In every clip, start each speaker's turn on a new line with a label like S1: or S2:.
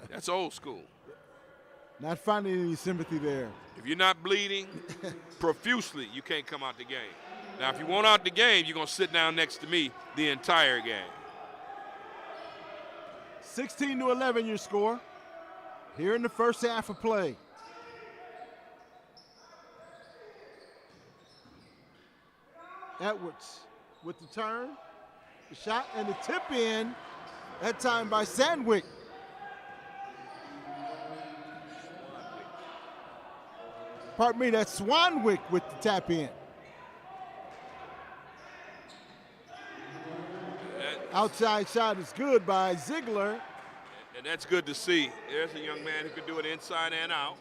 S1: That's old school.
S2: Not finding any sympathy there.
S1: If you're not bleeding profusely, you can't come out the game. Now, if you want out the game, you're going to sit down next to me the entire game.
S2: 16-11 your score here in the first half of play. Edwards with the turn, the shot, and the tip in, that time by Sandwick. Pardon me, that's Swanwick with the tap in. Outside shot is good by Ziegler.
S1: And that's good to see. There's a young man who can do it inside and out.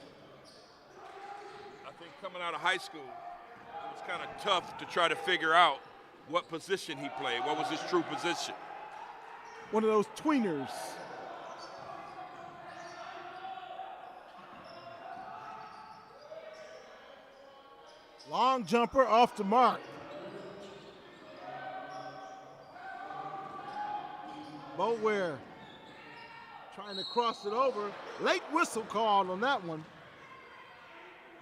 S1: I think coming out of high school, it was kind of tough to try to figure out what position he played. What was his true position?
S2: One of those tweeners. Long jumper off the mark. Boatware trying to cross it over. Late whistle called on that one.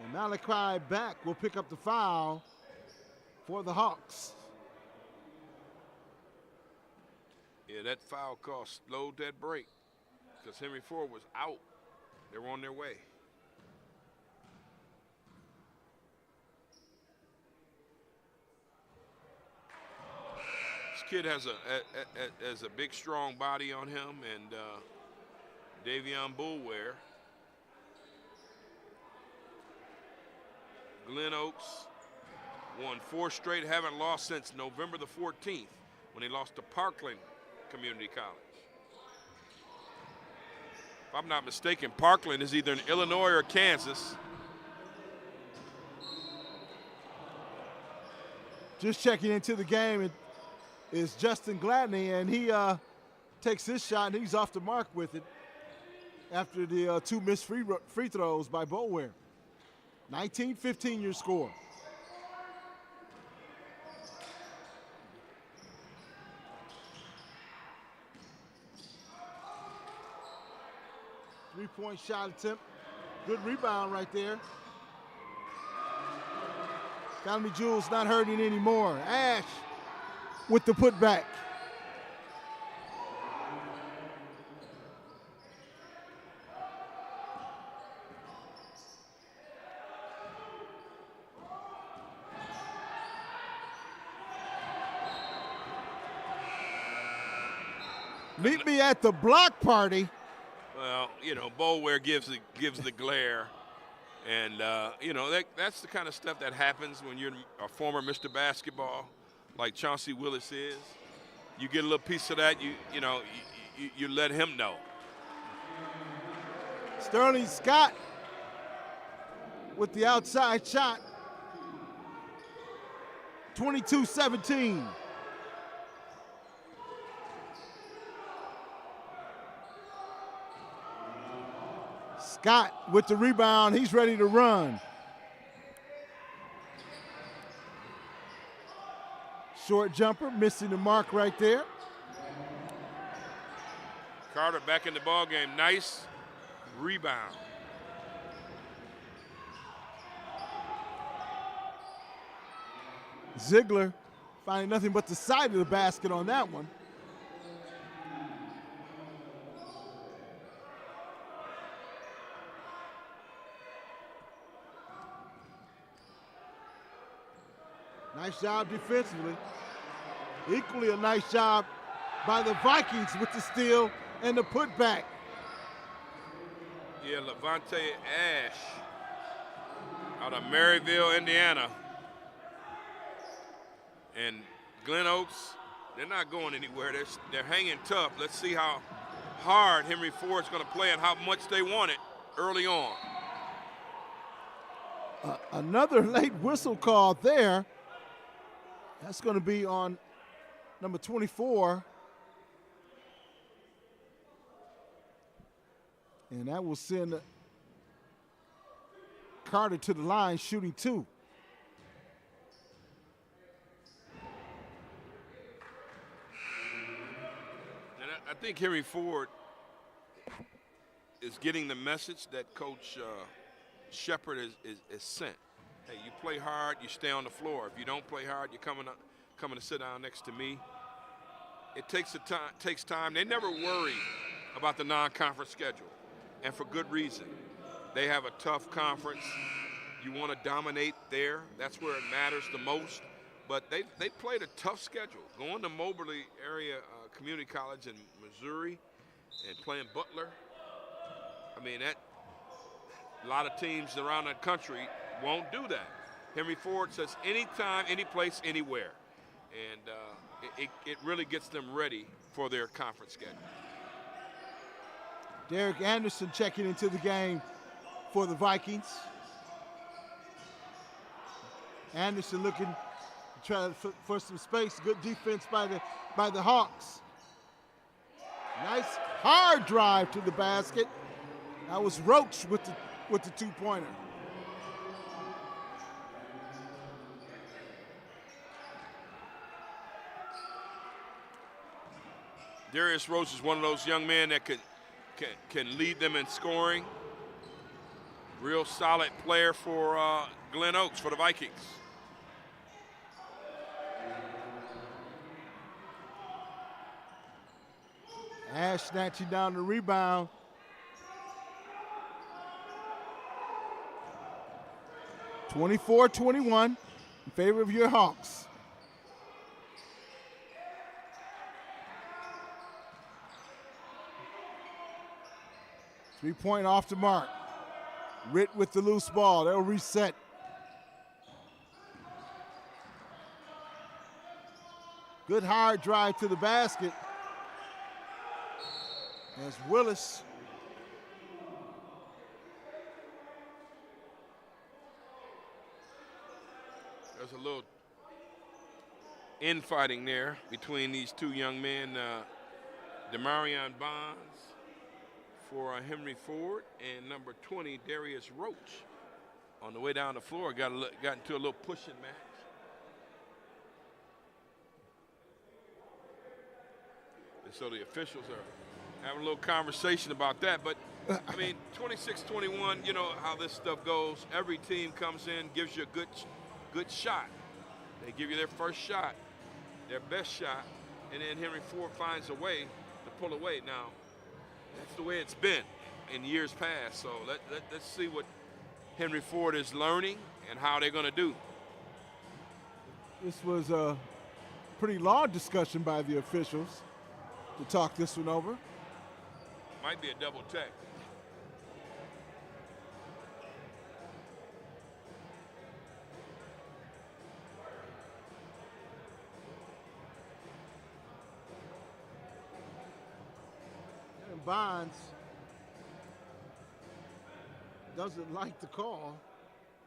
S2: And Malachi back will pick up the foul for the Hawks.
S1: Yeah, that foul call slowed that break because Henry Ford was out. They were on their way. This kid has a big, strong body on him, and Davion Boulware. Glen Oaks won 4 straight, haven't lost since November the 14th when they lost to Parkland Community College. If I'm not mistaken, Parkland is either in Illinois or Kansas.
S2: Just checking into the game is Justin Gladney, and he takes his shot, and he's off the mark with it after the 2 missed free throws by Boulware. 19-15 your score. Three-point shot attempt. Good rebound right there. Economy Jewels not hurting anymore. Ash with the putback. Meet me at the block party.
S1: Well, you know, Boulware gives the glare, and you know that's the kind of stuff that happens when you're a former Mr. Basketball, like Chauncey Willis is. You get a little piece of that, you let him know.
S2: Sterling Scott with the outside shot. 22-17. Scott with the rebound, he's ready to run. Short jumper, missing the mark right there.
S1: Carter back in the ball game, nice rebound.
S2: Ziegler finding nothing but the side of the basket on that one. Nice job defensively. Equally a nice job by the Vikings with the steal and the putback.
S1: Yeah, Levante Ash out of Maryville, Indiana. And Glen Oaks, they're not going anywhere. They're hanging tough. Let's see how hard Henry Ford's going to play and how much they want it early on.
S2: Another late whistle call there. That's going to be on number 24. And that will send Carter to the line shooting 2.
S1: And I think Henry Ford is getting the message that Coach Shepard is sent. Hey, you play hard, you stay on the floor. If you don't play hard, you're coming to sit down next to me. It takes time. They never worry about the non-conference schedule, and for good reason. They have a tough conference. You want to dominate there. That's where it matters the most. But they played a tough schedule. Going to Moberly area community college in Missouri and playing Butler. I mean, a lot of teams around the country won't do that. Henry Ford says anytime, any place, anywhere. And it really gets them ready for their conference schedule.
S2: Derek Anderson checking into the game for the Vikings. Anderson looking to try for some space. Good defense by the Hawks. Nice hard drive to the basket. That was Roach with the two-pointer.
S1: Darius Roach is one of those young men that can lead them in scoring. Real solid player for Glen Oaks for the Vikings.
S2: Ash snatching down the rebound. (24-21) in favor of your Hawks. Three-point off the mark. Ritt with the loose ball. They'll reset. Good hard drive to the basket. As Willis.
S1: There's a little infighting there between these two young men, Demarion Bonds for Henry Ford and number 20, Darius Roach. On the way down the floor, got into a little pushing match. And so the officials are having a little conversation about that. But, I mean, 26-21, you know how this stuff goes. Every team comes in, gives you a good shot. They give you their first shot, their best shot, and then Henry Ford finds a way to pull away. Now, that's the way it's been in years past. So let's see what Henry Ford is learning and how they're going to do.
S2: This was a pretty long discussion by the officials to talk this one over.
S1: Might be a double tech.
S2: And Bonds doesn't like the call.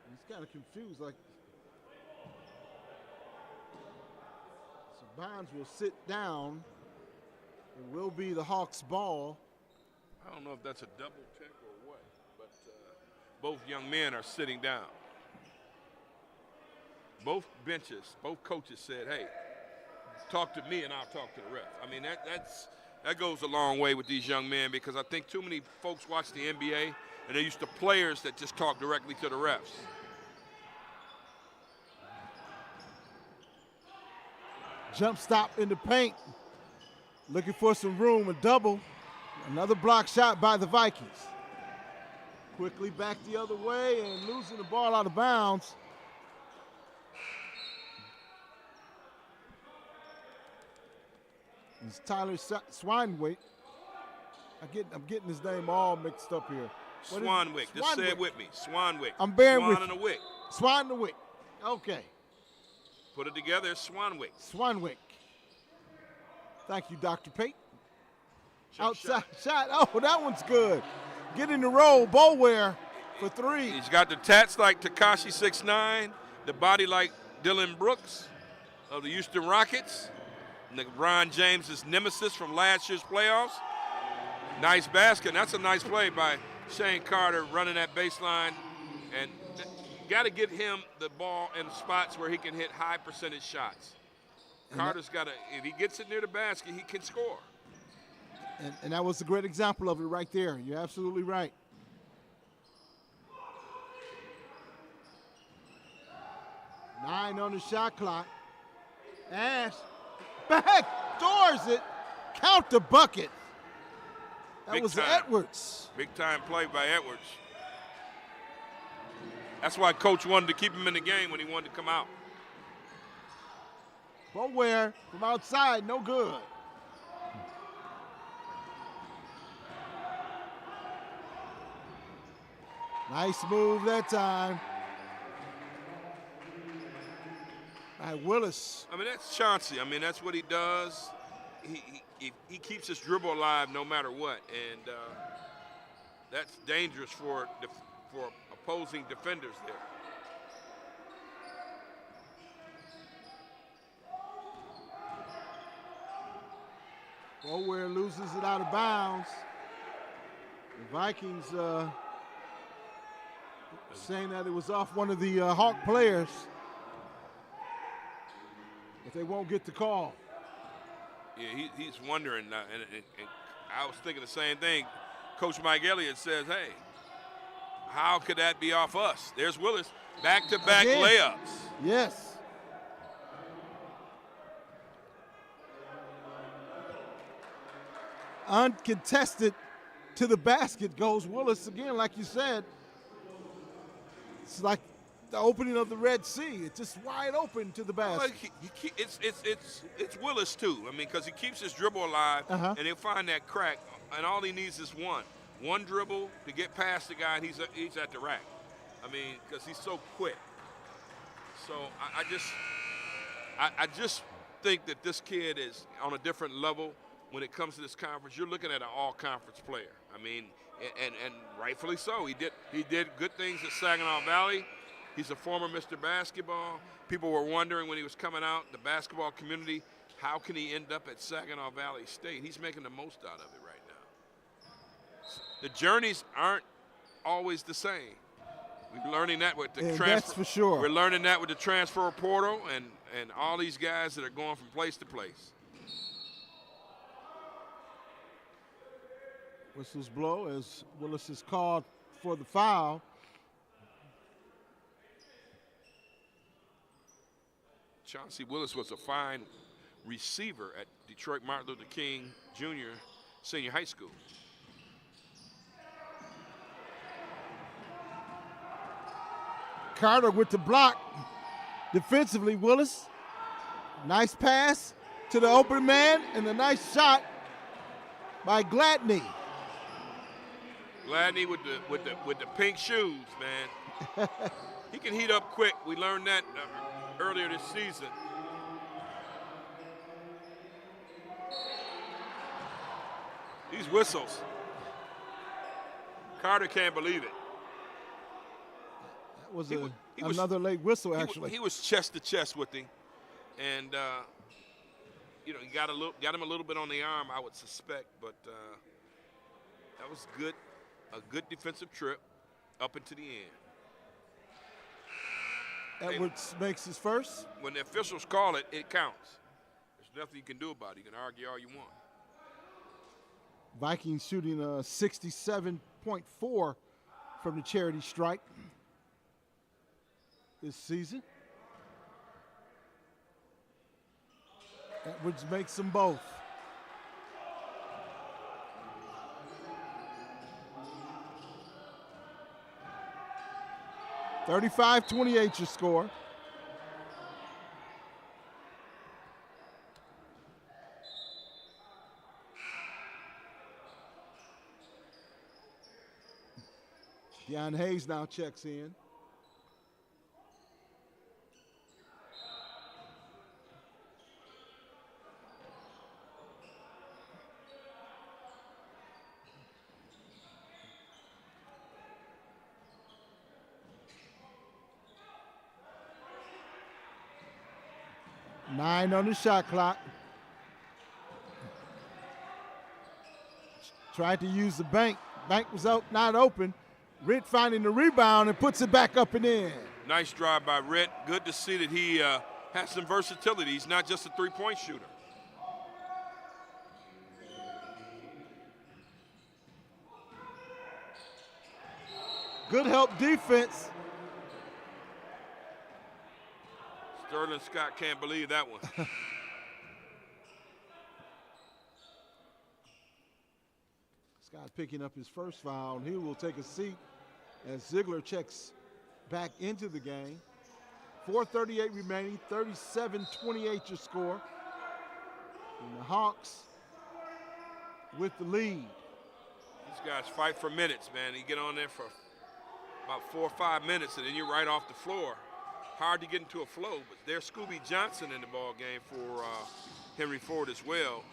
S2: He's kind of confused, like. So Bonds will sit down. It will be the Hawks' ball.
S1: I don't know if that's a double tech or what, but both young men are sitting down. Both benches, both coaches said, hey, talk to me and I'll talk to the ref. I mean, that goes a long way with these young men, because I think too many folks watch the NBA and they're used to players that just talk directly to the refs.
S2: Jump stop in the paint. Looking for some room, a double. Another block shot by the Vikings. Quickly back the other way and losing the ball out of bounds. It's Tyler Swinewick. I'm getting his name all mixed up here.
S1: Swanwick. Just say it with me. Swanwick.
S2: I'm bearing with
S1: Swan and a wick.
S2: Swanwick. Okay.
S1: Put it together. Swanwick.
S2: Swanwick. Thank you, Dr. Pate.
S1: Jump
S2: Outside shot. Oh, that one's good. Get in the roll. Bowware for three.
S1: He's got the tats like Tekashi 6'9", the body like Dylan Brooks of the Houston Rockets, LeBron James' nemesis from last year's playoffs. Nice basket. That's a nice play by Shane Carter running that baseline. And got to get him the ball in spots where he can hit high percentage shots. Carter's got to, if he gets it near the basket, he can score.
S2: And that was a great example of it right there. You're absolutely right. Nine on the shot clock. Ash back doors it. Count the bucket. That
S1: Big
S2: was
S1: time.
S2: Edwards.
S1: Big time play by Edwards. That's why Coach wanted to keep him in the game when he wanted to come out.
S2: Boulware from outside, no good. Nice move that time. All right, Willis.
S1: I mean, that's Chauncey. I mean, that's what he does. He keeps his dribble alive no matter what, and that's dangerous for opposing defenders there.
S2: Boulware loses it out of bounds. The Vikings saying that it was off one of the Hawk players, but they won't get the call.
S1: Yeah, he's wondering, and I was thinking the same thing. Coach Mike Elliott says, hey, how could that be off us? There's Willis, back-to-back layups.
S2: Yes. Uncontested to the basket goes Willis again, like you said. It's like the opening of the Red Sea. It's just wide open to the basket.
S1: Well, it's Willis too. I mean, because he keeps his dribble alive, and he'll find that crack, and all he needs is one dribble to get past the guy, and he's at the rack. I mean, because he's so quick. So I just think that this kid is on a different level when it comes to this conference. You're looking at an all-conference player. I mean, and rightfully so. He did good things at Saginaw Valley. He's a former Mr. Basketball. People were wondering when he was coming out, the basketball community, how can he end up at Saginaw Valley State? He's making the most out of it right now. The journeys aren't always the same. We're learning that with the transfer.
S2: That's for sure.
S1: We're learning that with the transfer portal and all these guys that are going from place to place.
S2: Whistles blow as Willis is called for the foul.
S1: Chauncey Willis was a fine receiver at Detroit Martin Luther King Jr. Senior High School.
S2: Carter with the block. Defensively, Willis. Nice pass to the open man and a nice shot by Gladney.
S1: Gladney with the pink shoes, man. He can heat up quick. We learned that earlier this season. These whistles. Carter can't believe it.
S2: That was another late whistle, actually.
S1: He was chest to chest with him, and you know, he got him a little bit on the arm, I would suspect, but that was good. A good defensive trip up into the end.
S2: Edwards makes his first.
S1: When the officials call it, it counts. There's nothing you can do about it. You can argue all you want.
S2: Vikings shooting a 67.4 from the charity stripe this season. Edwards makes them both. $35-28 your score. Deion Hayes now checks in. Nine on the shot clock. Tried to use the bank. Bank was out, not open. Ritt finding the rebound and puts it back up and in.
S1: Nice drive by Ritt. Good to see that he has some versatility. He's not just a three-point shooter.
S2: Good help defense.
S1: Sterling Scott can't believe that one.
S2: Scott picking up his first foul, and he will take a seat as Ziegler checks back into the game. 4:38 remaining, 37-28 your score. And the Hawks with the lead.
S1: These guys fight for minutes, man. You get on there for about 4 or 5 minutes, and then you're right off the floor. Hard to get into a flow, but there's Scooby Johnson in the ball game for Henry Ford as well.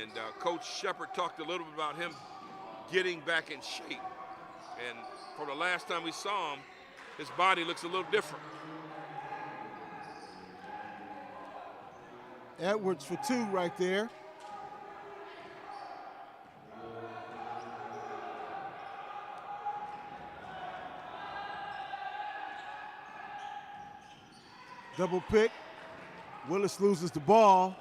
S1: And Coach Shepard talked a little bit about him getting back in shape. And from the last time we saw him, his body looks a little different.
S2: Edwards for 2 right there. Double pick. Willis loses the ball.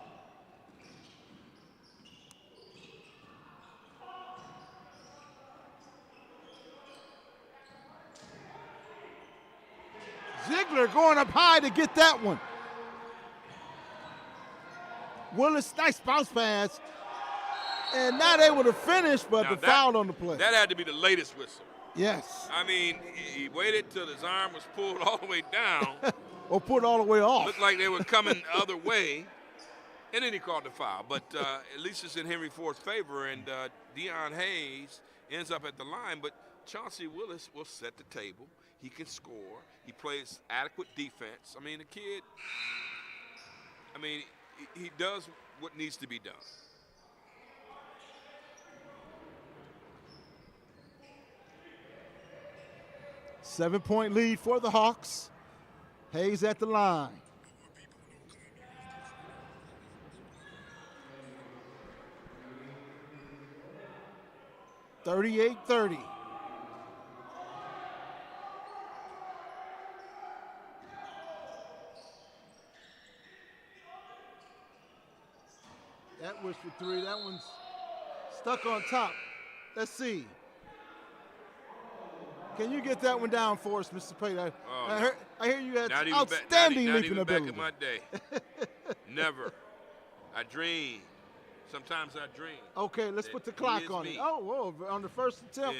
S2: Ziegler going up high to get that one. Willis, nice bounce pass. And not able to finish, but the foul on the play.
S1: That had to be the latest whistle.
S2: Yes.
S1: I mean, he waited till his arm was pulled all the way down.
S2: Or put all the way off.
S1: Looked like they were coming the other way. And then he called the foul. But at least it's in Henry Ford's favor. And Deion Hayes ends up at the line. But Chauncey Willis will set the table. He can score. He plays adequate defense. I mean, the kid, he does what needs to be done.
S2: Seven-point lead for the Hawks. Hayes at the line. (38-30). Edwards for 3. That one's stuck on top. Let's see. Can you get that one down for us, Mr. Payne? I hear you had outstanding leaping ability.
S1: Not even back in my day. Never. I dream. Sometimes I dream.
S2: Okay, let's put the clock on it. Oh, whoa, on the first attempt,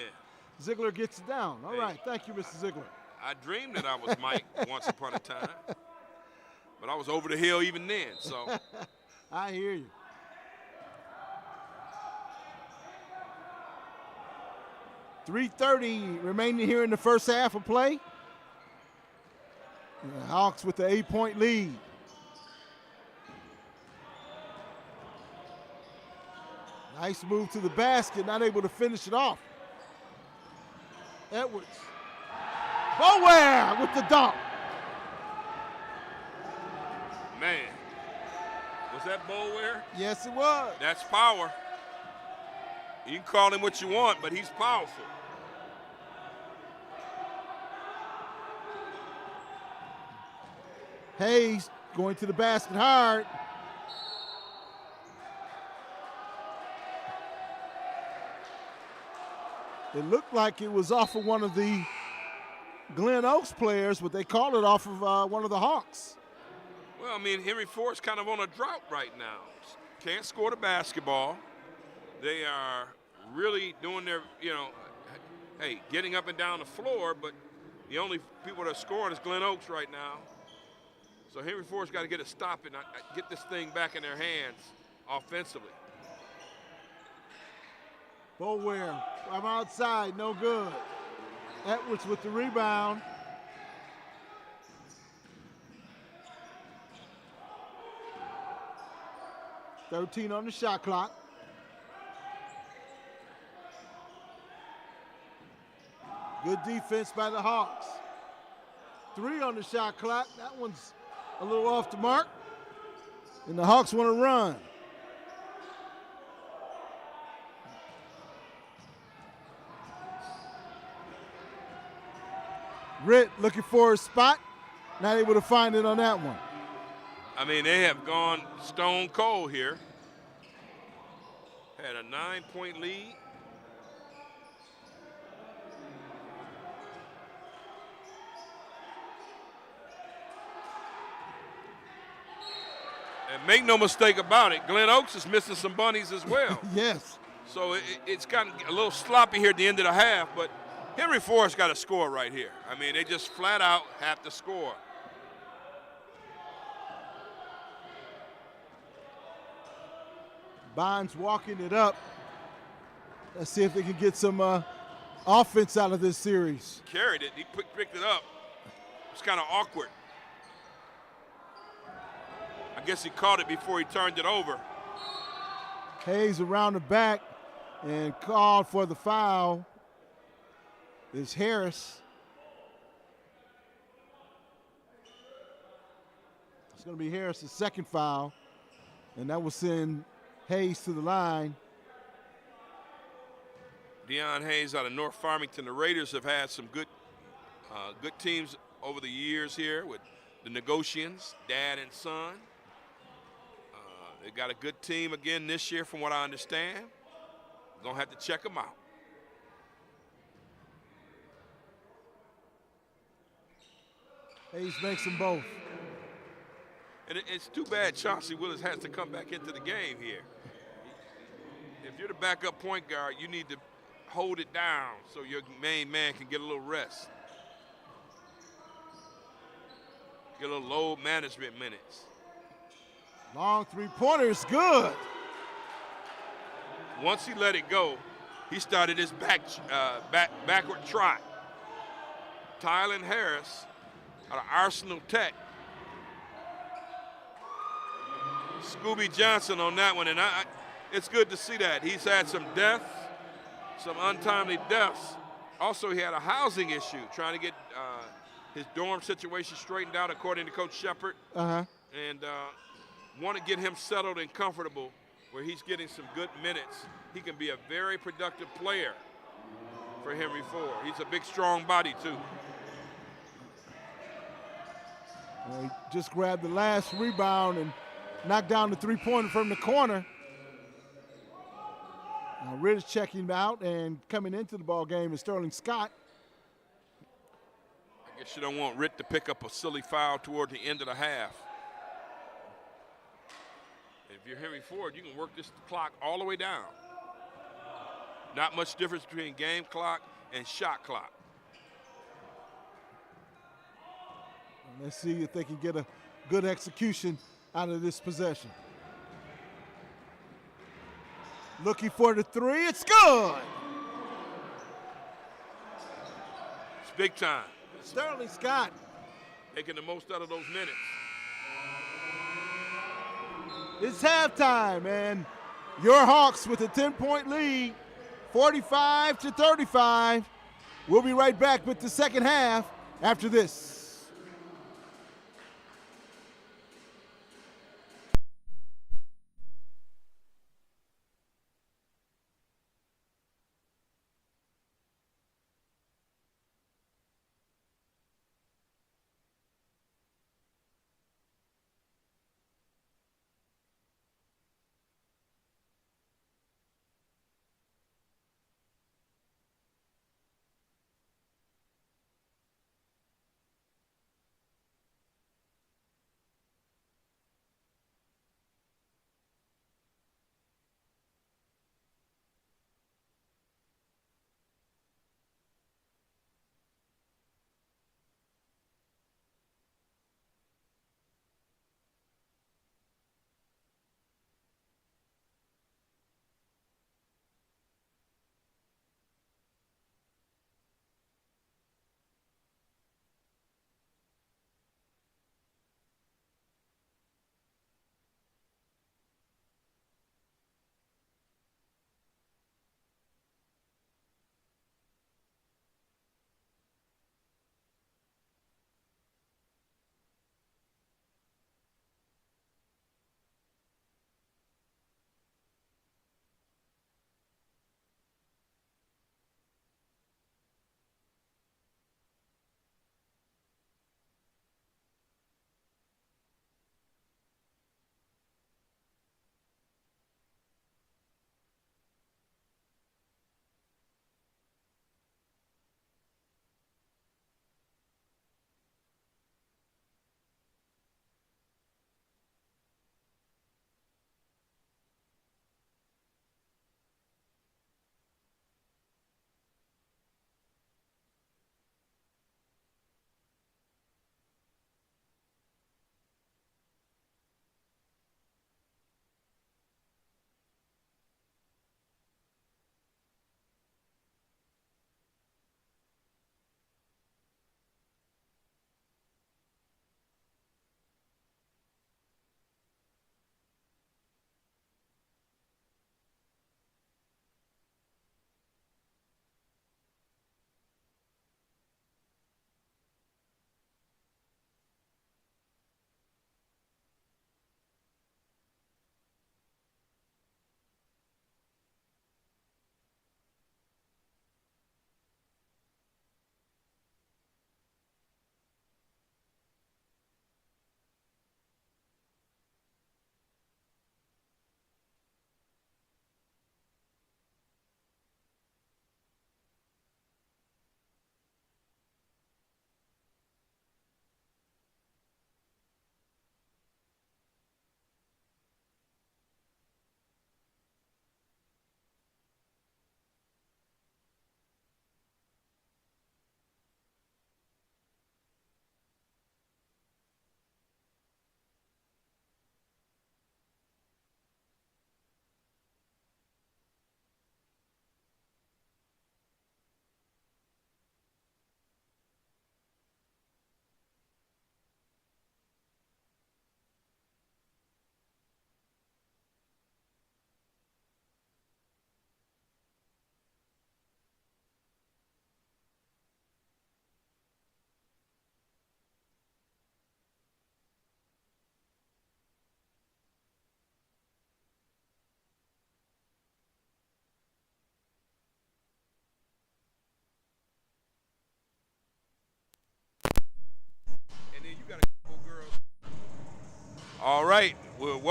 S2: Ziegler gets it down. All right, thank you, Mr. Ziegler.
S1: I dreamed that I was Mike once upon a time, but I was over the hill even then, so.
S2: I hear you. .330 remaining here in the first half of play. The Hawks with the 8-point lead. Nice move to the basket, not able to finish it off. Edwards. Bower with the dunk.
S1: Man, was that Bower?
S2: Yes, it was.
S1: That's power. You can call him what you want, but he's powerful.
S2: Hayes going to the basket hard. It looked like it was off of one of the Glen Oaks players, but they called it off of one of the Hawks.
S1: Well, I mean, Henry Ford's kind of on a drought right now. Can't score the basketball. They are really doing their, getting up and down the floor, but the only people that are scoring is Glen Oaks right now. So Henry Ford's got to get a stop and get this thing back in their hands offensively.
S2: Bower from outside, no good. Edwards with the rebound. .13 on the shot clock. Good defense by the Hawks. 3 on the shot clock. That one's a little off the mark. And the Hawks want to run. Ritt looking for a spot. Not able to find it on that one.
S1: I mean, they have gone stone cold here. Had a 9-point lead. And make no mistake about it, Glen Oaks is missing some bunnies as well.
S2: Yes.
S1: So it's gotten a little sloppy here at the end of the half, but Henry Ford's got to score right here. I mean, they just flat out have to score.
S2: Bonds walking it up. Let's see if they can get some offense out of this series.
S1: Carried it. He picked it up. It's kind of awkward. I guess he caught it before he turned it over.
S2: Hayes around the back and called for the foul is Harris. It's going to be Harris' second foul, and that will send Hayes to the line.
S1: Deion Hayes out of North Farmington. The Raiders have had some good teams over the years here with the Negotians, dad and son. They got a good team again this year from what I understand. Gonna have to check them out.
S2: Hayes makes them both.
S1: And it's too bad Chauncey Willis has to come back into the game here. If you're the backup point guard, you need to hold it down so your main man can get a little rest. Get a little load management minutes.
S2: Long three-pointer is good.
S1: Once he let it go, he started his backward trot. Tylen Harris out of Arsenal Tech. Scooby Johnson on that one, and it's good to see that. He's had some deaths, some untimely deaths. Also, he had a housing issue, trying to get his dorm situation straightened out, according to Coach Shepard. And want to get him settled and comfortable where he's getting some good minutes. He can be a very productive player for Henry Ford. He's a big, strong body, too.
S2: He just grabbed the last rebound and knocked down the three-pointer from the corner. Now Ridge checking him out, and coming into the ball game is Sterling Scott.
S1: I guess you don't want Ritt to pick up a silly foul toward the end of the half. If you're Henry Ford, you can work this clock all the way down. Not much difference between game clock and shot clock.
S2: Let's see if they can get a good execution out of this possession. Looking for the three, it's good.
S1: It's big time.
S2: Sterling Scott
S1: making the most out of those minutes.
S2: It's halftime, and your Hawks with a 10-point lead, 45-35. We'll be right back with the second half after this.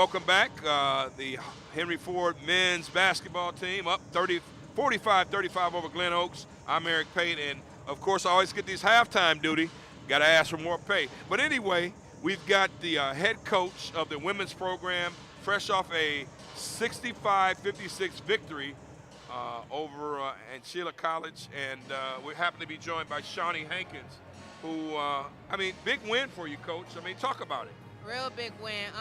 S1: welcome back. The Henry Ford men's basketball team up 45-35 over Glen Oaks. I'm Eric Pate, and of course I always get these halftime duty. Got to ask for more pay. But anyway, we've got the head coach of the women's program, fresh off a 65-56 victory over at Sheila College, and we happen to be joined by Shawnee Hankins, who, big win for you, Coach. Talk about it.
S3: Real big win.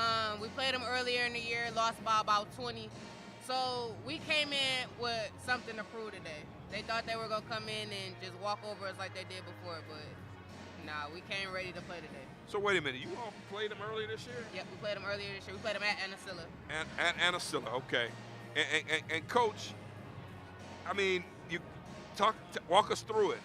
S3: We played them earlier in the year, lost by about 20. So we came in with something to prove today. They thought they were going to come in and just walk over us like they did before, but nah, we came ready to play today.
S1: So wait a minute, you all played them earlier this year?
S3: Yep, we played them earlier this year. We played them at Anacilla.
S1: At Anacilla, okay. And Coach, you walk us through it.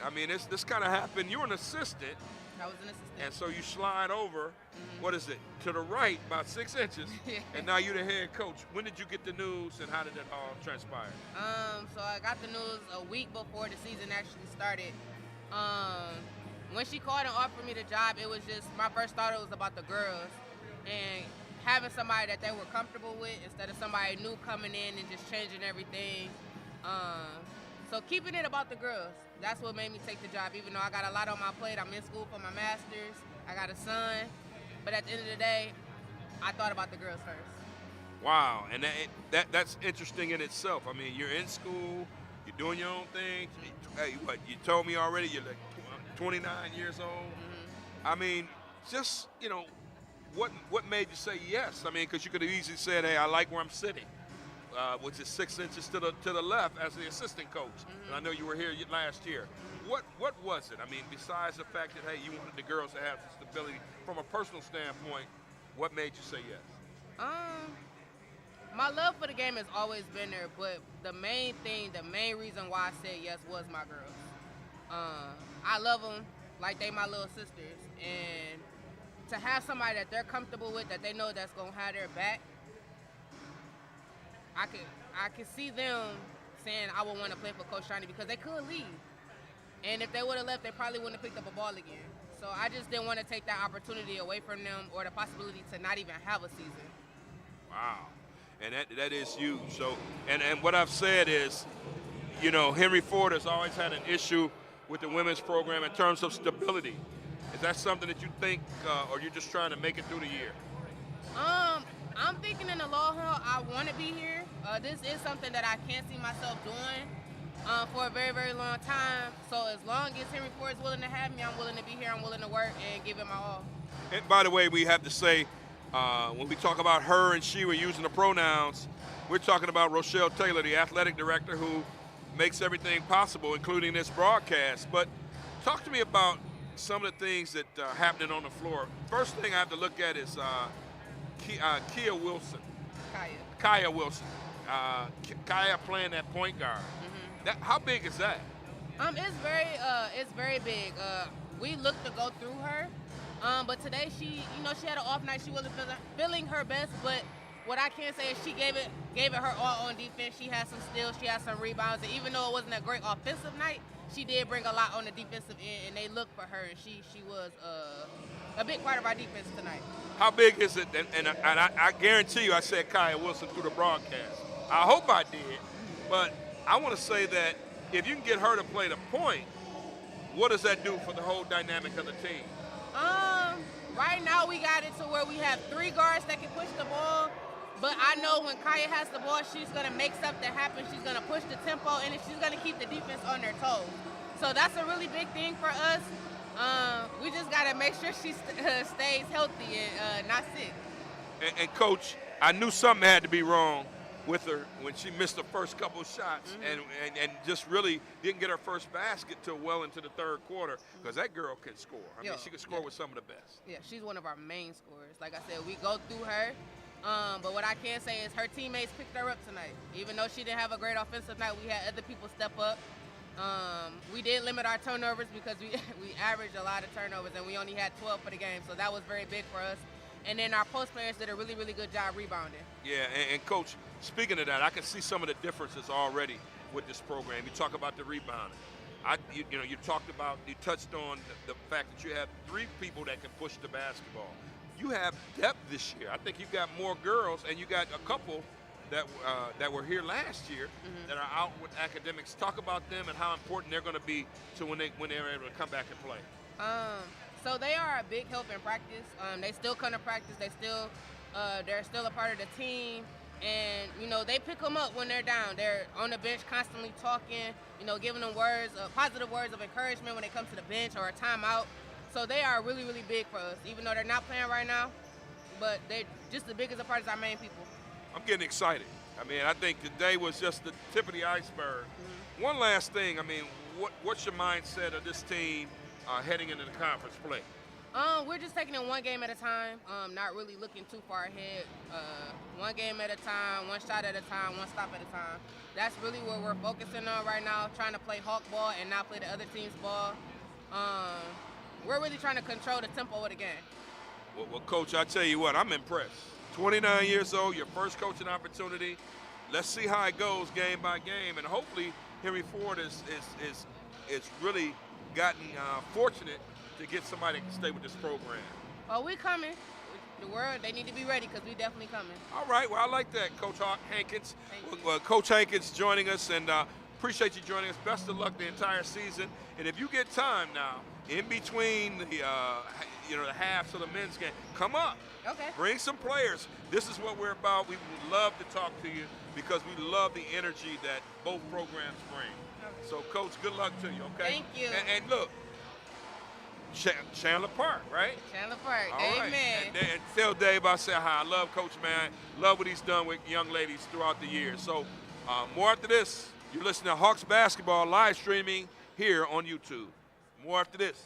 S1: This kind of happened. You were an assistant.
S3: I was an assistant.
S1: And so you slide over, what is it, to the right about 6 inches, and now you're the head coach. When did you get the news, and how did it all transpire?
S3: So I got the news a week before the season actually started. When she called and offered me the job, it was just, my first thought it was about the girls, and having somebody that they were comfortable with instead of somebody new coming in and just changing everything. So keeping it about the girls, that's what made me take the job, even though I got a lot on my plate. I'm in school for my master's, I got a son, but at the end of the day, I thought about the girls first.
S1: Wow, and that's interesting in itself. You're in school, you're doing your own thing. Hey, you told me already you're like 29 years old. What made you say yes? Because you could have easily said, hey, I like where I'm sitting. Which is 6 inches to the left as the assistant coach. And I know you were here last year. What was it? Besides the fact that, hey, you wanted the girls to have some stability, from a personal standpoint, what made you say yes?
S3: My love for the game has always been there, but the main reason why I said yes was my girls. I love them like they my little sisters, and to have somebody that they're comfortable with, that they know that's gonna have their back, I could see them saying I would want to play for Coach Shawnee because they could leave. And if they would have left, they probably wouldn't have picked up a ball again. So I just didn't want to take that opportunity away from them, or the possibility to not even have a season.
S1: Wow. And that is huge. So, and what I've said is, Henry Ford has always had an issue with the women's program in terms of stability. Is that something that you think, or you're just trying to make it through the year?
S3: I'm thinking in the long haul, I want to be here. This is something that I can't see myself doing for a very, very long time. So as long as Henry Ford is willing to have me, I'm willing to be here. I'm willing to work and give it my all.
S1: And by the way, we have to say, when we talk about her and she, we're using the pronouns. We're talking about Rochelle Taylor, the athletic director, who makes everything possible, including this broadcast. But talk to me about some of the things that are happening on the floor. First thing I have to look at is Kia Wilson. Kaya Wilson. Kaya playing that point guard. How big is that?
S3: It's very big. We look to go through her, but today she had an off night. She wasn't feeling her best, but what I can say is she gave it her all on defense. She had some steals, she had some rebounds, and even though it wasn't a great offensive night, she did bring a lot on the defensive end, and they looked for her, and she was a big part of our defense tonight.
S1: How big is it? And I guarantee you I said Kaya Wilson through the broadcast. I hope I did, but I want to say that if you can get her to play the point, what does that do for the whole dynamic of the team?
S3: Right now we got it to where we have 3 guards that can push the ball, but I know when Kaya has the ball, she's going to make something happen. She's going to push the tempo, and she's going to keep the defense on their toes. So that's a really big thing for us. We just got to make sure she stays healthy and not sick.
S1: And Coach, I knew something had to be wrong with her when she missed the first couple of shots and just really didn't get her first basket till well into the third quarter, because that girl can score. She can score with some of the best.
S3: Yeah, she's one of our main scorers. Like I said, we go through her. But what I can say is her teammates picked her up tonight. Even though she didn't have a great offensive night, we had other people step up. We did limit our turnovers because we averaged a lot of turnovers, and we only had 12 for the game, so that was very big for us. And then our post players did a really, really good job rebounding. Yeah,
S1: and Coach, speaking of that, I can see some of the differences already with this program. You talk about the rebounding. You touched on the fact that you have 3 people that can push the basketball. you have depth this year. I think you got more girls, and you got a couple that were here last year that are out with academics. Talk about them and how important they're going to be to when they're able to come back and play.
S3: So they are a big help in practice. They still come to practice. They're still a part of the team, and they pick them up when they're down. They're on the bench constantly talking, giving them positive words of encouragement when they come to the bench or a timeout. So they are really, really big for us, even though they're not playing right now. But they're just as big as a part as our main people.
S1: I'm getting excited. I mean, I think today was just the tip of the iceberg. One last thing. I mean, what's your mindset of this team heading into the conference play?
S3: We're just taking it one game at a time, not really looking too far ahead. One game at a time, one shot at a time, one stop at a time. That's really what we're focusing on right now, trying to play hawk ball and not play the other team's ball. We're really trying to control the tempo of the game.
S1: Well, Coach, I tell you what, I'm impressed. 29 years old, your first coaching opportunity. Let's see how it goes game by game, and hopefully Henry Ford is really gotten fortunate to get somebody to stay with this program.
S3: Oh, we coming. The world, they need to be ready because we definitely coming.
S1: All right, well, I like that, Coach Hankins.
S3: Thank you.
S1: Well, Coach Hankins joining us, and appreciate you joining us. Best of luck the entire season. And if you get time now, in between the halves of the men's game, come up.
S3: Okay.
S1: Bring some players. This is what we're about. We would love to talk to you because we love the energy that both programs bring.
S3: Okay.
S1: So, Coach, good luck to you, okay?
S3: Thank you.
S1: And look, Chandler Park, right?
S3: Chandler Park.
S1: All right.
S3: Amen.
S1: And tell Dave I said hi. I love Coach, man. Love what he's done with young ladies throughout the years. So, more after this. You're listening to Hawks Basketball live streaming here on YouTube. More after this.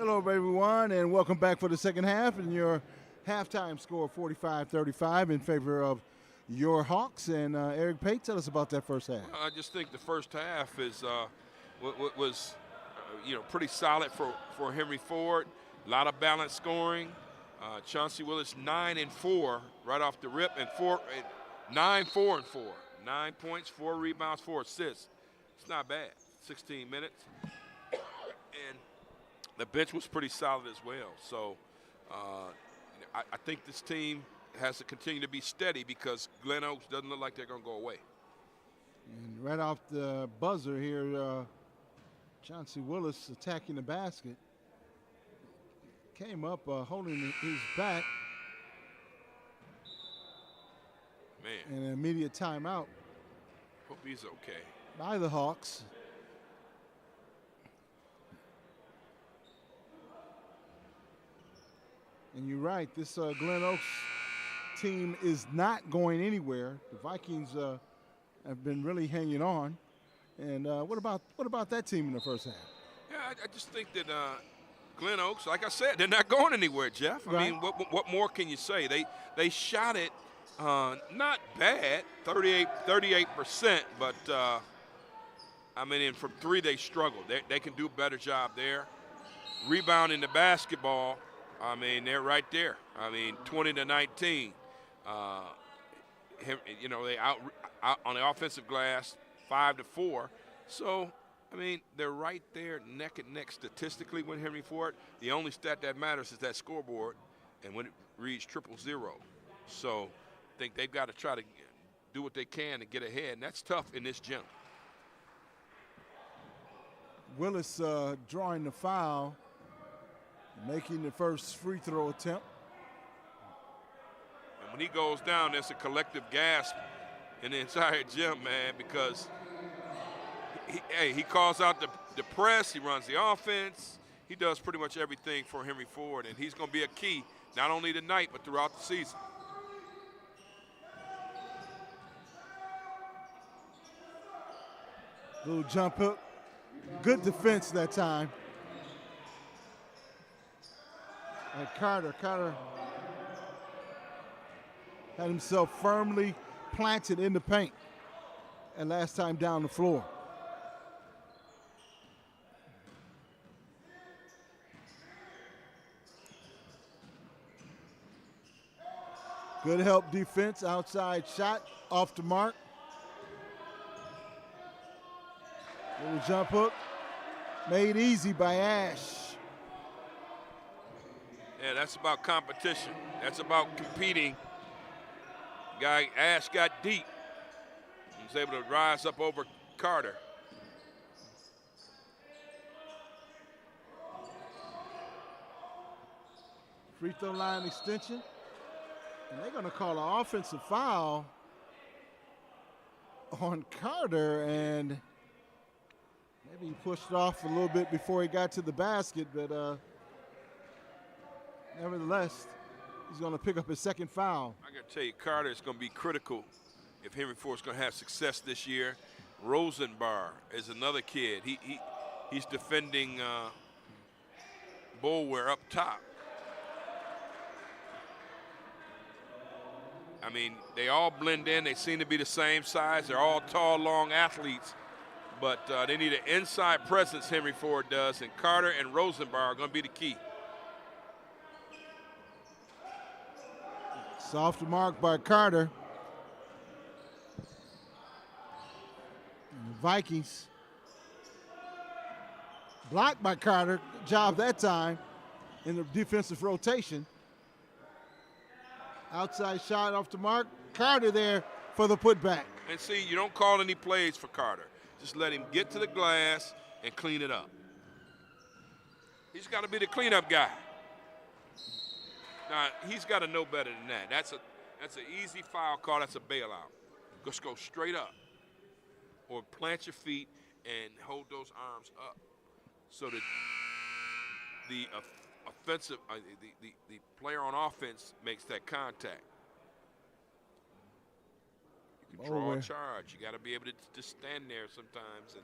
S2: Hello, everyone, and welcome back for the second half. And your halftime score 45-35 in favor of your Hawks. And Eric Pate, tell us about that first half.
S1: I just think the first half is was pretty solid for Henry Ford. A lot of balanced scoring. Chauncey Willis 9-4 right off the rip, and 9-4-4. 9 points, 4 rebounds, 4 assists. It's not bad. 16 minutes. And the bench was pretty solid as well. So I think this team has to continue to be steady because Glen Oaks doesn't look like they're going to go away.
S2: And right off the buzzer here, Chauncey Willis attacking the basket. Came up holding his back.
S1: Man.
S2: And an immediate timeout.
S1: Hope he's okay.
S2: By the Hawks. And you're right, this Glen Oaks team is not going anywhere. The Vikings have been really hanging on. And what about that team in the first half?
S1: Yeah, I just think that Glen Oaks, like I said, they're not going anywhere, Jeff. I mean, what more can you say? They shot it not bad, 38%, but I mean, and from three they struggled. They can do a better job there. Rebounding the basketball, I mean, they're right there. I mean, 20-19. They out on the offensive glass, 5-4. So, I mean, they're right there neck and neck statistically with Henry Ford. The only stat that matters is that scoreboard, and when it reads 000. So, I think they've got to try to do what they can to get ahead, and that's tough in this gym.
S2: Willis drawing the foul, making the first free throw attempt.
S1: And when he goes down, there's a collective gasp in the entire gym, man, because he calls out the press, he runs the offense, he does pretty much everything for Henry Ford, and he's going to be a key not only tonight but throughout the season.
S2: Little jump hook, good defense that time. And Carter had himself firmly planted in the paint, and last time down the floor. Good help defense, outside shot, off the mark. Little jump hook, made easy by Ash.
S1: Yeah, that's about competition. That's about competing. Ash got deep. He was able to rise up over Carter.
S2: Free throw line extension. And they're going to call an offensive foul on Carter, and maybe he pushed it off a little bit before he got to the basket, but nevertheless, he's going to pick up his second foul.
S1: I got to tell you, Carter is going to be critical if Henry Ford's going to have success this year. Rosenbar is another kid. He's defending Boulware up top. I mean, they all blend in. They seem to be the same size. They're all tall, long athletes. But they need an inside presence, Henry Ford does, and Carter and Rosenbar are going to be the key.
S2: Soft mark by Carter. And the Vikings blocked by Carter. Good job that time in the defensive rotation. Outside shot off the mark. Carter there for the putback.
S1: And see, you don't call any plays for Carter. Just let him get to the glass and clean it up. He's got to be the cleanup guy. Now, he's got to know better than that. That's an easy foul call. That's a bailout. Just go straight up. Or plant your feet and hold those arms up so that the offensive, the player on offense makes that contact. You can draw a charge. You got to be able to just stand there sometimes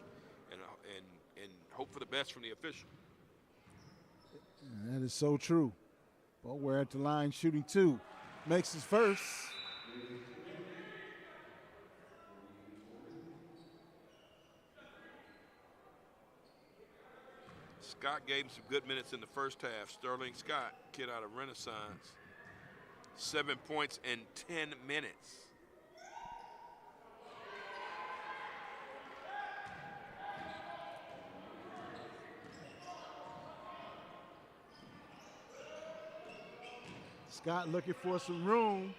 S1: and hope for the best from the official.
S2: That is so true. Boulware at the line shooting 2. Makes his first.
S1: Scott gave him some good minutes in the first half. Sterling Scott, kid out of Renaissance. 7 points in 10 minutes.
S2: Scott looking for some room.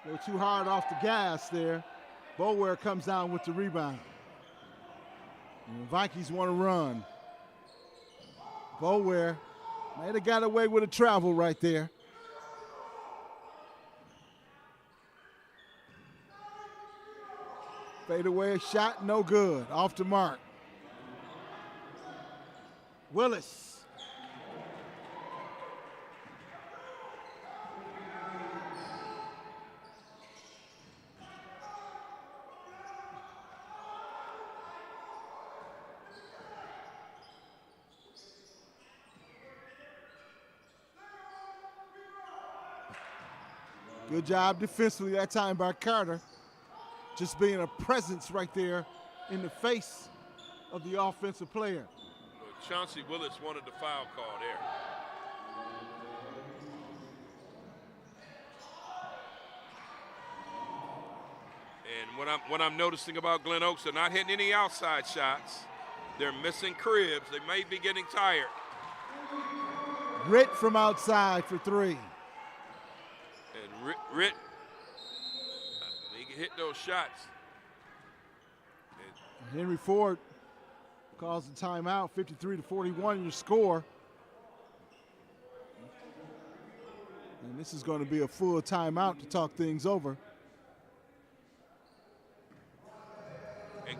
S2: Go too hard off the gas there. Boulware comes down with the rebound. And the Vikings want to run. Boulware might have got away with a travel right there. Fadeaway shot, no good. Off the mark. Willis. Good job defensively that time by Carter. Just being a presence right there in the face of the offensive player.
S1: Chauncey Willis wanted the foul call there. And what I'm noticing about Glen Oaks, they're not hitting any outside shots. They're missing cribs. They may be getting tired.
S2: Ritt from outside for 3.
S1: And Ritt, he can hit those shots.
S2: Henry Ford calls the timeout, 53-41 your score. And this is going to be a full timeout to talk things over.
S1: And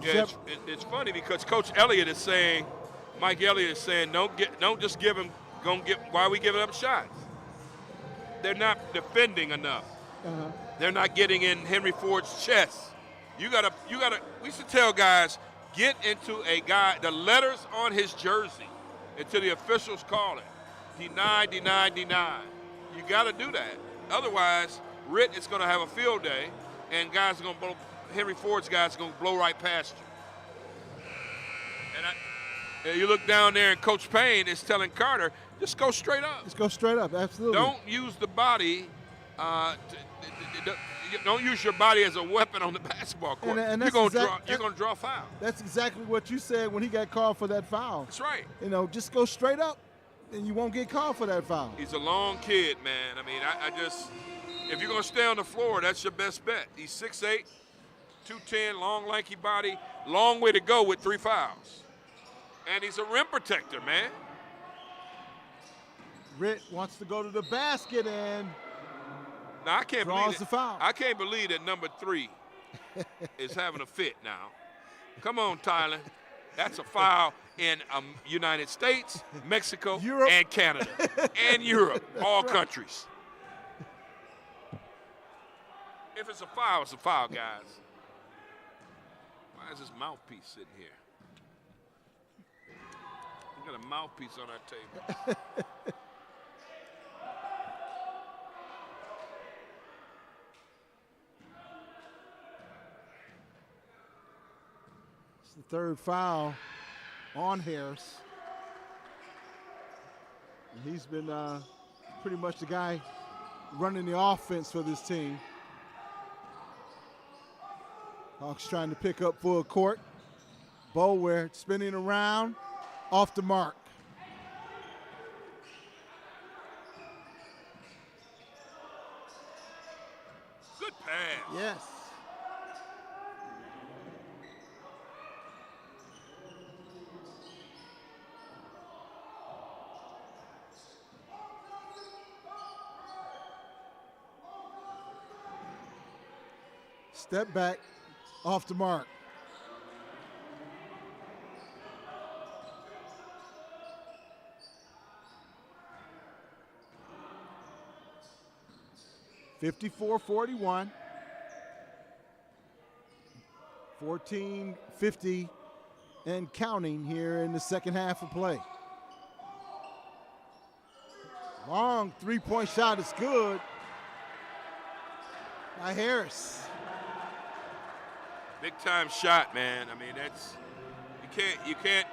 S1: yeah, it's funny because Coach Elliott is saying, Mike Elliott is saying, don't just give him, why are we giving up shots? They're not defending enough. They're not getting in Henry Ford's chest. You gotta, we should tell guys, get into a guy, the letters on his jersey until the officials call it. Deny, deny, deny. You gotta do that. Otherwise, Ritt is gonna have a field day and guys are gonna blow, Henry Ford's guys are gonna blow right past you. And you look down there and Coach Payne is telling Carter, just go straight up.
S2: Just go straight up, absolutely.
S1: Don't use the body, don't use your body as a weapon on the basketball court.
S2: And
S1: you're going to draw a foul.
S2: That's exactly what you said when he got called for that foul.
S1: That's right.
S2: You know, just go straight up and you won't get called for that foul.
S1: He's a long kid, man. I mean, I just, if you're going to stay on the floor, that's your best bet. He's 6'8", 210, long, lanky body, long way to go with 3 fouls. And he's a rim protector, man.
S2: Ritt wants to go to the basket and
S1: now, I can't
S2: draws
S1: believe
S2: the foul.
S1: I can't believe that number 3 is having a fit now. Come on, Tyler. That's a foul in United States, Mexico,
S2: Europe.
S1: and Canada, and Europe, all countries. If it's a foul, guys. Why is this mouthpiece sitting here? We got a mouthpiece on our table.
S2: The third foul on Harris. And he's been pretty much the guy running the offense for this team. Hawks trying to pick up full court. Boulware spinning around, off the mark.
S1: Good pass.
S2: Yes. Step back, off the mark. (54-41). 14:50 and counting here in the second half of play. Long three-point shot is good by Harris.
S1: Big time shot, man. I mean, you can't,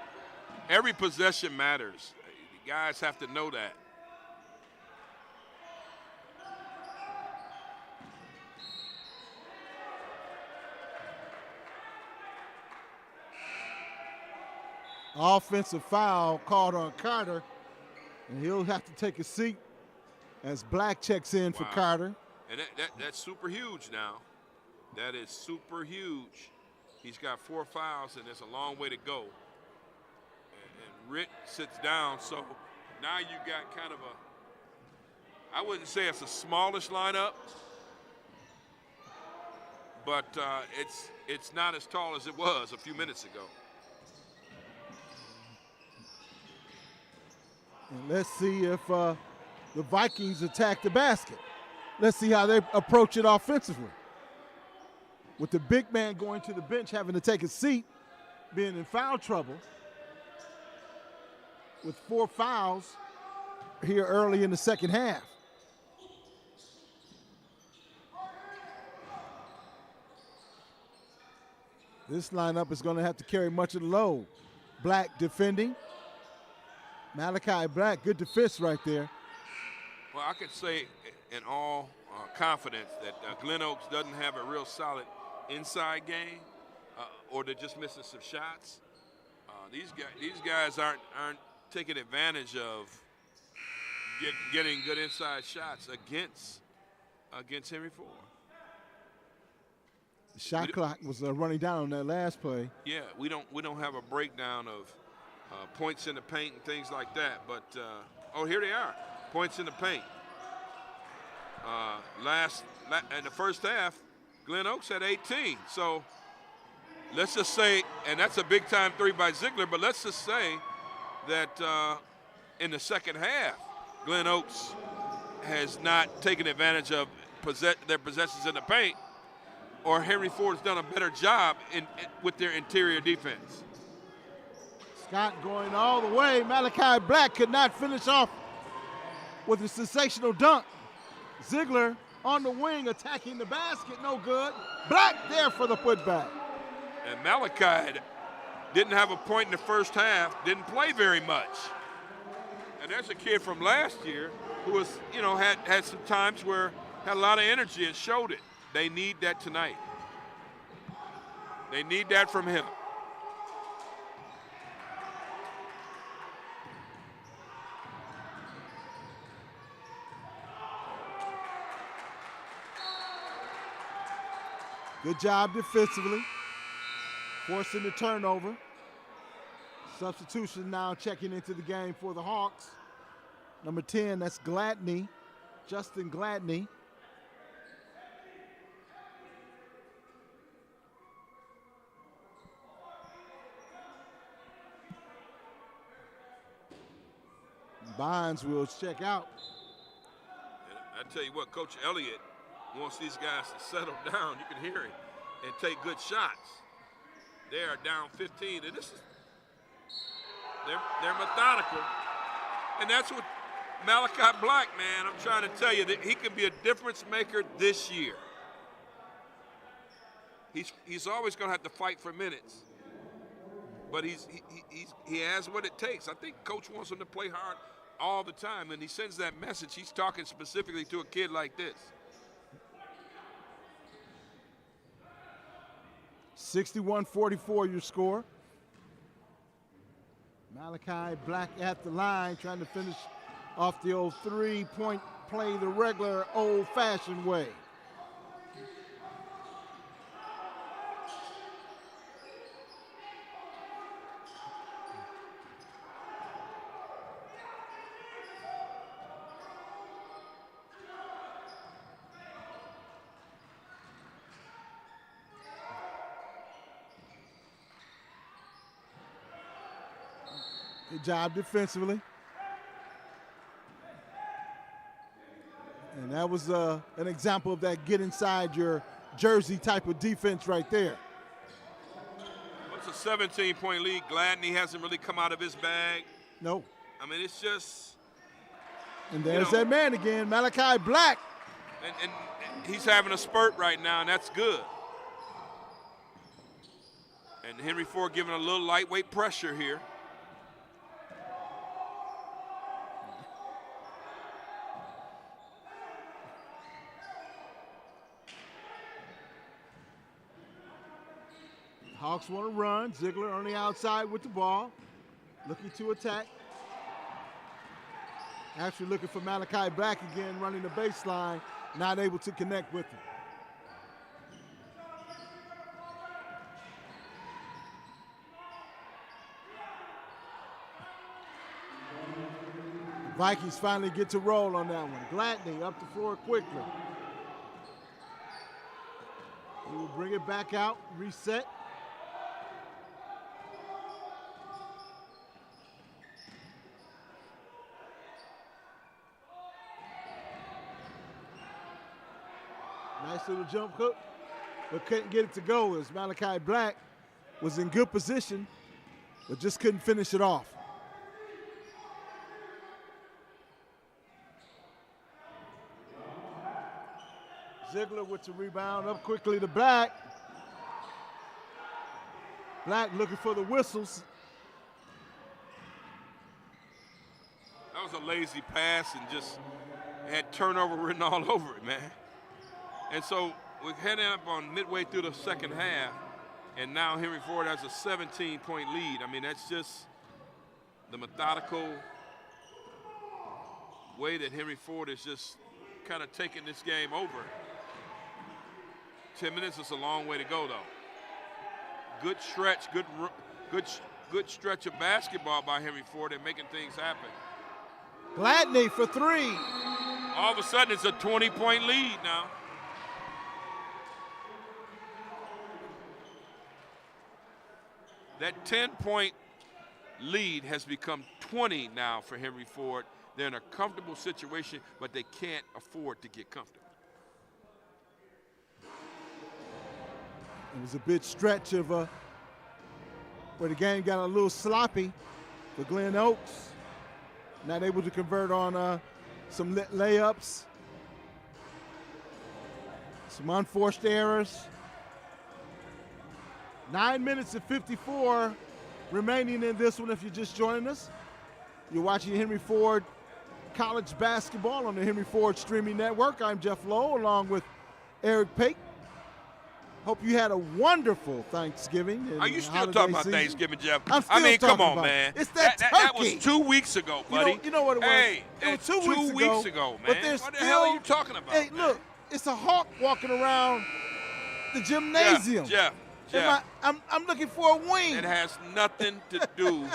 S1: every possession matters. You guys have to know that.
S2: Offensive foul called on Carter, and he'll have to take a seat as Black checks in for Carter.
S1: And that's super huge now. That is super huge. He's got 4 fouls, and there's a long way to go. And Ritt sits down, so now you got kind of I wouldn't say it's a smallish lineup, but it's not as tall as it was a few minutes ago.
S2: And let's see if the Vikings attack the basket. Let's see how they approach it offensively. With the big man going to the bench, having to take a seat, being in foul trouble. With 4 fouls here early in the second half. This lineup is going to have to carry much of the load. Black defending. Malachi Black, good defense right there.
S1: Well, I could say in all confidence that Glen Oaks doesn't have a real solid inside game, or they're just missing some shots. These guys aren't taking advantage of getting good inside shots against Henry Ford.
S2: The shot clock was running down on that last play.
S1: Yeah, we don't have a breakdown of points in the paint and things like that. But here they are, points in the paint. In the first half, Glen Oaks had 18. So let's just say, and that's a big time 3 by Ziegler. But let's just say that in the second half, Glen Oaks has not taken advantage of their possessions in the paint, or Henry Ford's done a better job with their interior defense.
S2: Scott going all the way. Malachi Black could not finish off with a sensational dunk. Ziegler on the wing attacking the basket, no good. Black there for the putback.
S1: And Malachi didn't have a point in the first half, didn't play very much. And there's a kid from last year who was, had some times where had a lot of energy and showed it. They need that tonight. They need that from him.
S2: Good job defensively, forcing the turnover. Substitution now checking into the game for the Hawks. Number 10, that's Gladney, Justin Gladney. Bonds will check out.
S1: And I tell you what, Coach Elliott wants these guys to settle down. You can hear him, and take good shots. They are down 15, and they're methodical, and that's what Malachi Black, man. I'm trying to tell you that he can be a difference maker this year. He's always going to have to fight for minutes, but he has what it takes. I think Coach wants him to play hard all the time, and he sends that message. He's talking specifically to a kid like this.
S2: 61-44 your score. Malachi Black at the line trying to finish off the old 3-point play the regular old-fashioned way. Good job defensively. And that was an example of that get inside your jersey type of defense right there.
S1: It's a 17-point lead. Gladney hasn't really come out of his bag.
S2: No.
S1: I mean, it's just
S2: And there's that man again, Malachi Black.
S1: And he's having a spurt right now, and that's good. And Henry Ford giving a little lightweight pressure here.
S2: Hawks want to run. Ziegler on the outside with the ball, looking to attack. Actually looking for Malachi Black again, running the baseline, not able to connect with him. The Vikings finally get to roll on that one. Gladney up the floor quickly. He will bring it back out, reset. Nice little jump hook, but couldn't get it to go as Malachi Black was in good position, but just couldn't finish it off. Ziegler with the rebound, up quickly to Black. Black looking for the whistles.
S1: That was a lazy pass and just had turnover written all over it, man. And so we're heading up on midway through the second half, and now Henry Ford has a 17-point lead. I mean, that's just the methodical way that Henry Ford is just kind of taking this game over. 10 minutes is a long way to go, though. Good stretch, good stretch of basketball by Henry Ford and making things happen.
S2: Gladney for three.
S1: All of a sudden, it's a 20-point lead now. That 10-point lead has become 20 now for Henry Ford. They're in a comfortable situation, but they can't afford to get comfortable.
S2: It was a bit stretch of where the game got a little sloppy for Glen Oaks. Not able to convert on some layups, some unforced errors. 9 minutes and 54 remaining in this one if you're just joining us. You're watching Henry Ford College Basketball on the Henry Ford Streaming Network. I'm Jeff Lowe along with Eric Pate. Hope you had a wonderful Thanksgiving.
S1: Are you still talking about
S2: season.
S1: Thanksgiving, Jeff?
S2: I'm still
S1: I mean, come on,
S2: about
S1: man.
S2: It. It's that turkey.
S1: That was 2 weeks ago, buddy.
S2: You know what it was?
S1: Hey,
S2: it was 2
S1: 2 weeks ago, man.
S2: But there's
S1: what the hell are you talking about?
S2: Hey,
S1: man?
S2: look, it's a hawk walking around the gymnasium.
S1: Jeff.
S2: I'm looking for a wing.
S1: It has nothing to do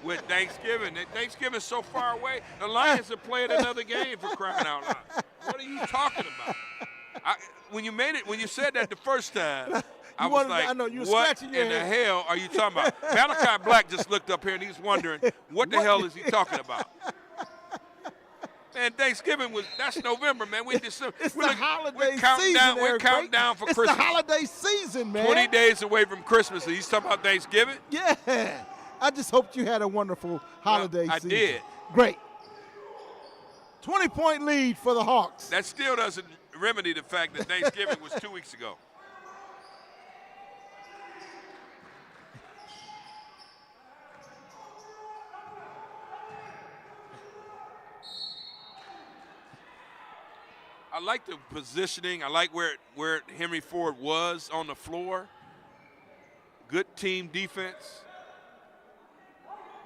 S1: with Thanksgiving. Thanksgiving's so far away. The Lions are playing another game, for crying out loud. What are you talking about? When you said that the first time, I was like,
S2: I know, you were
S1: what
S2: scratching your
S1: in the
S2: head.
S1: hell are you talking about? Malachi Black just looked up here and he's wondering, what the hell is he talking about? Man, Thanksgiving that's November, man.
S2: It's the holiday season.
S1: We're counting down for Christmas.
S2: It's the holiday season, man.
S1: 20 days away from Christmas, and he's talking about Thanksgiving?
S2: Yeah. I just hoped you had a wonderful holiday season.
S1: I did.
S2: Great. 20-point lead for the Hawks.
S1: That still doesn't remedy the fact that Thanksgiving was 2 weeks ago. I like the positioning. I like where Henry Ford was on the floor. Good team defense.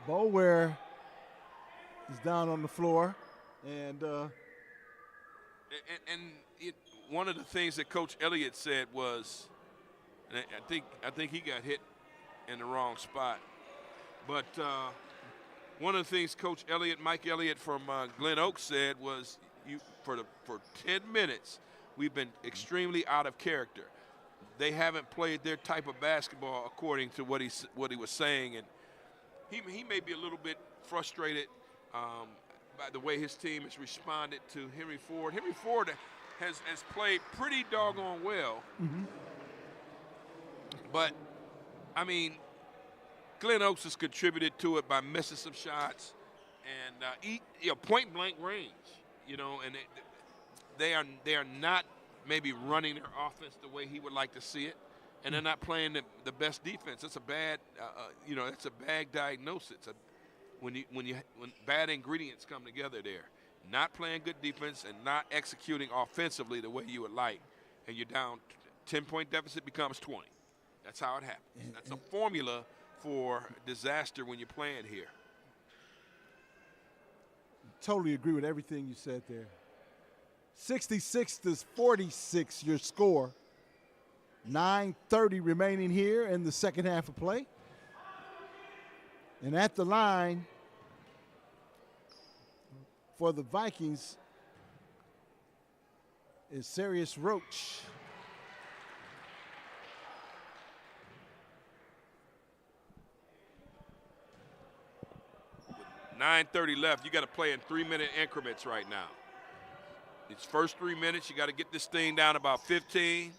S2: Boulware is down on the floor, and
S1: one of the things that Coach Elliott said was, and I think he got hit in the wrong spot, but one of the things Coach Elliott, Mike Elliott from Glen Oaks said was, for 10 minutes, we've been extremely out of character. They haven't played their type of basketball according to what he was saying, and he may be a little bit frustrated by the way his team has responded to Henry Ford. Henry Ford has played pretty doggone well, but I mean, Glen Oaks has contributed to it by missing some shots, and point blank range. And they are not maybe running their offense the way he would like to see it, and they're not playing the best defense. It's a bad, it's a bad diagnosis. When bad ingredients come together there, not playing good defense and not executing offensively the way you would like, and you're down 10-point deficit becomes 20. That's how it happens. That's a formula for disaster when you're playing here.
S2: Totally agree with everything you said there. 66-46 your score. 9:30 remaining here in the second half of play. And at the line for the Vikings is Sarius Roach.
S1: With 9:30 left, you got to play in 3-minute increments right now. These first 3 minutes, you got to get this thing down to about 15.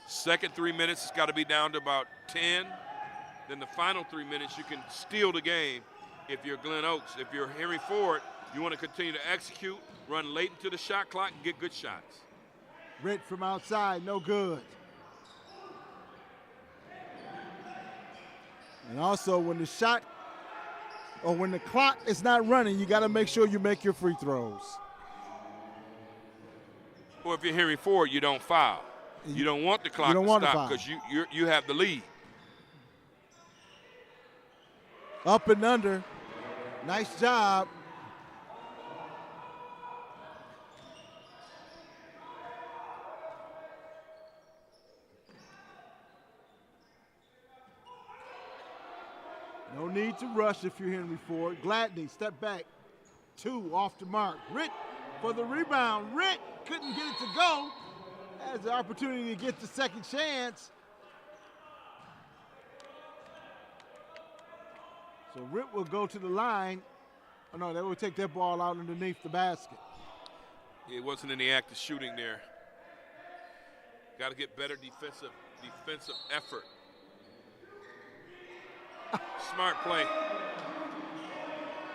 S1: Second 3 minutes, it's got to be down to about 10. Then the final 3 minutes, you can steal the game if you're Glen Oaks. If you're Henry Ford, you want to continue to execute, run late into the shot clock, and get good shots.
S2: Ritt from outside, no good. And also, when the shot or when the clock is not running, you got to make sure you make your free throws.
S1: Or if you're Henry Ford, you don't foul. You don't want the clock to stop because you have the lead.
S2: Up and under. Nice job. No need to rush if you're Henry Ford. Gladney, step back. 2 off the mark. Ritt for the rebound. Ritt couldn't get it to go. Has the opportunity to get the second chance. So Ritt will go to the line. Oh no, they will take that ball out underneath the basket.
S1: It wasn't any act of shooting there. Got to get better defensive effort. Smart play.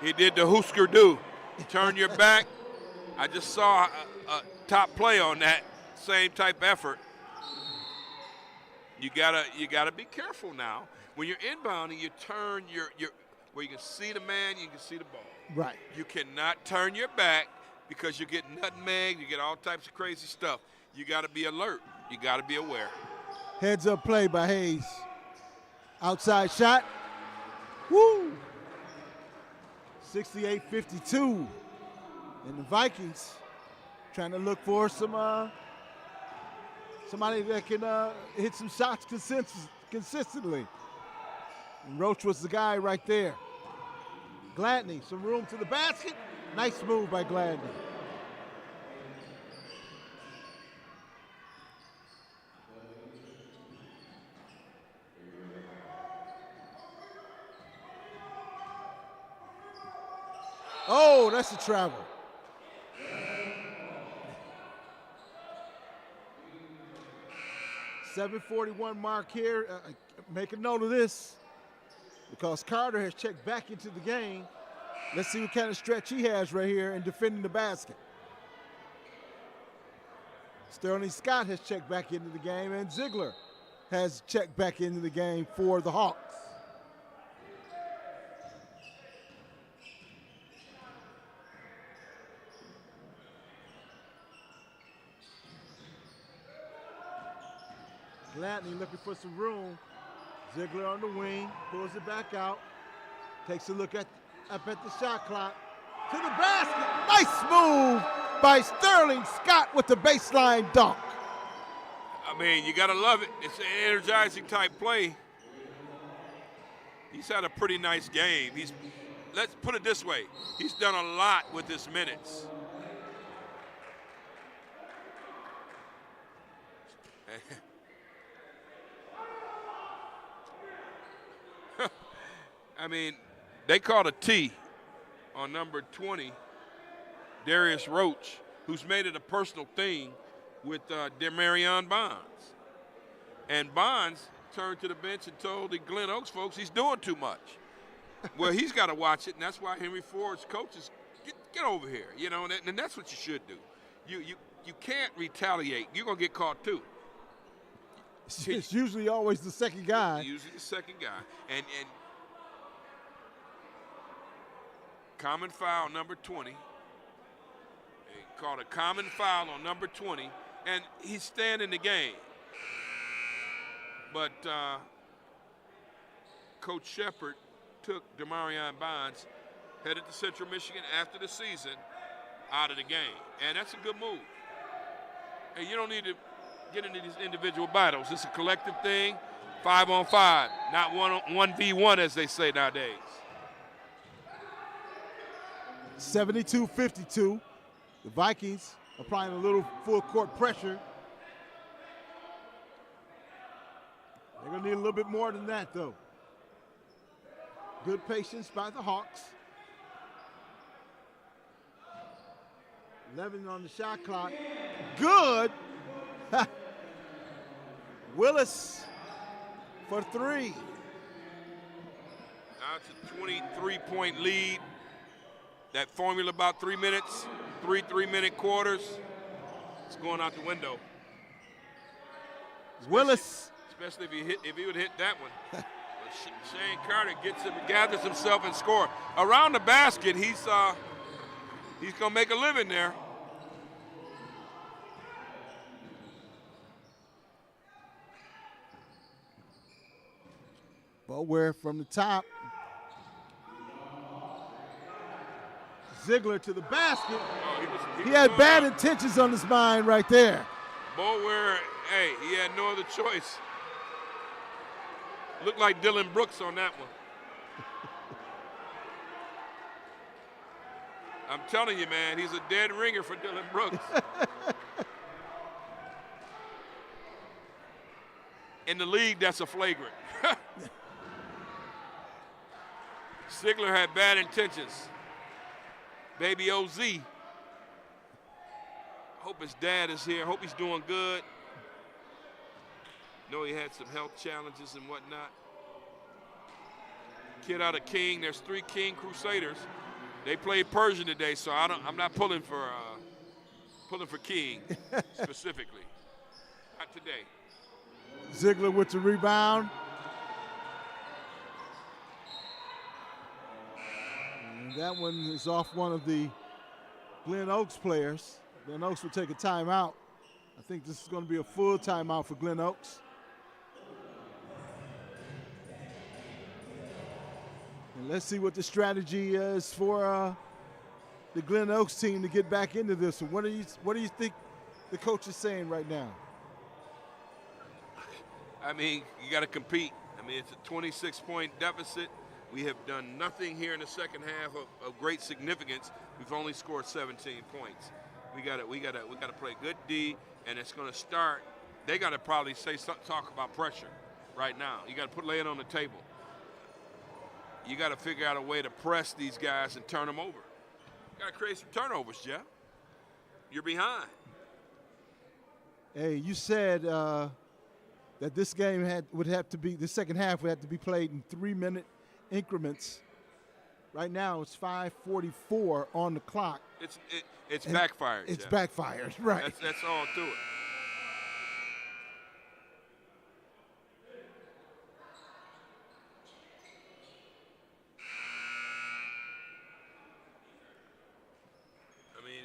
S1: He did the Husker do. Turn your back. I just saw a top play on that same type effort. You gotta be careful now. When you're inbounding, you turn your where you can see the man, you can see the ball.
S2: Right.
S1: You cannot turn your back because you get nutmegged, you get all types of crazy stuff. You got to be alert. You got to be aware.
S2: Heads up play by Hayes. Outside shot. Woo! 68-52. And the Vikings trying to look for somebody that can hit some shots consistently. And Roach was the guy right there. Gladney, some room to the basket. Nice move by Gladney. Oh, that's a travel. .741 mark here. Make a note of this because Carter has checked back into the game. Let's see what kind of stretch he has right here in defending the basket. Sterling Scott has checked back into the game, and Ziegler has checked back into the game for the Hawks. Gladney looking for some room. Ziegler on the wing, pulls it back out, takes a look up at the shot clock. To the basket, nice move by Sterling Scott with the baseline dunk.
S1: I mean, you gotta love it. It's an energizing type play. He's had a pretty nice game. Let's put it this way, he's done a lot with his minutes. I mean, they called a T on number 20, Darius Roach, who's made it a personal thing with Demarion Bonds. And Bonds turned to the bench and told the Glen Oaks folks he's doing too much. Well, he's got to watch it, and that's why Henry Ford's coaches get over here. You know, and that's what you should do. You can't retaliate. You're gonna get caught too.
S2: It's usually always the second guy.
S1: Usually the second guy, and common foul number 20. They called a common foul on number 20, and he's staying in the game. But Coach Shepard took Demarion Bonds, headed to Central Michigan after the season, out of the game. And that's a good move. And you don't need to get into these individual battles. It's a collective thing, 5-on-5, not 1v1 as they say nowadays.
S2: 72-52. The Vikings applying a little full court pressure. They're going to need a little bit more than that, though. Good patience by the Hawks. 11 on the shot clock. Good. Willis for three.
S1: Now it's a 23-point lead. That formula about 3 minutes, three 3-minute quarters, it's going out the window.
S2: Willis.
S1: Especially if he would hit that one. Shane Carter gathers himself and scores. Around the basket, he's gonna make a living there.
S2: Boulware from the top. Ziegler to the basket.
S1: Oh,
S2: he had bad intentions on his mind right there.
S1: Boulware, hey, he had no other choice. Looked like Dylan Brooks on that one. I'm telling you, man, he's a dead ringer for Dylan Brooks. In the league, that's a flagrant. Ziegler had bad intentions. Baby OZ. Hope his dad is here. Hope he's doing good. Know he had some health challenges and whatnot. Kid out of King. There's 3 King Crusaders. They played Persian today, so I'm not pulling for King specifically. Not today.
S2: Ziegler with the rebound. And that one is off one of the Glen Oaks players. Glen Oaks will take a timeout. I think this is going to be a full timeout for Glen Oaks. And let's see what the strategy is for the Glen Oaks team to get back into this. What do you think the coach is saying right now?
S1: I mean, you got to compete. I mean, it's a 26-point deficit. We have done nothing here in the second half of great significance. We've only scored 17 points. We got to play good D, and it's going to start. They got to probably talk about pressure right now. You got to lay it on the table. You got to figure out a way to press these guys and turn them over. You got to create some turnovers, Jeff. You're behind.
S2: Hey, you said that this game the second half would have to be played in 3-minute increments. Right now, it's 5:44 on the clock.
S1: It's backfired.
S2: It's
S1: Jeff.
S2: backfired, right?
S1: That's all to it. I mean,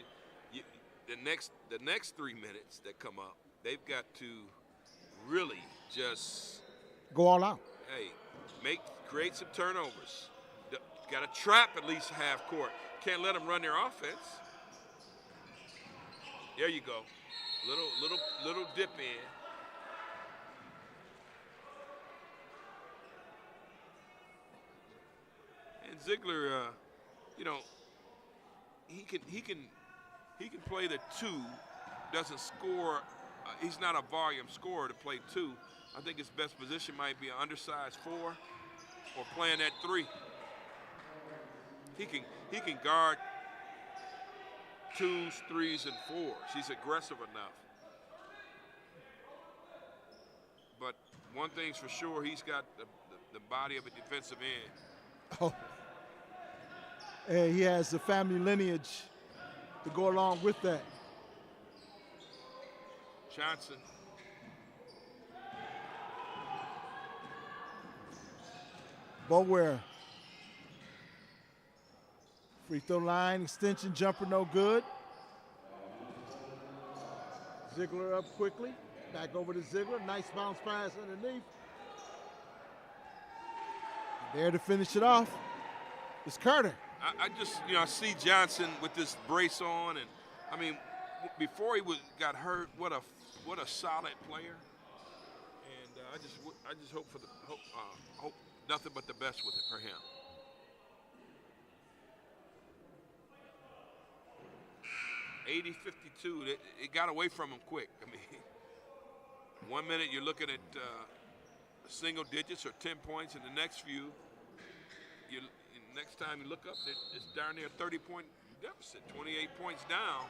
S1: the next 3 minutes that come up, they've got to really just
S2: go all out.
S1: Hey, create some turnovers. Got to trap at least half court. Can't let them run their offense. There you go. Little dip in. And Ziegler, he can play the 2. Doesn't score. He's not a volume scorer to play 2. I think his best position might be an undersized 4 or playing that 3. He can guard 2s, 3s, and 4s. He's aggressive enough. But one thing's for sure, he's got the body of a defensive end.
S2: Oh. And he has the family lineage to go along with that.
S1: Johnson.
S2: Boulware. Free throw line, extension, jumper, no good. Ziegler up quickly. Back over to Ziegler. Nice bounce pass underneath. There to finish it off is Carter.
S1: I just, I see Johnson with this brace on, and I mean, before he got hurt, what a solid player. And I just hope hope nothing but the best with it for him. $80-52. It got away from him quick. I mean, 1 minute you're looking at single digits or 10 points, and the next few, next time you look up, it's down there 30-point deficit, 28 points down.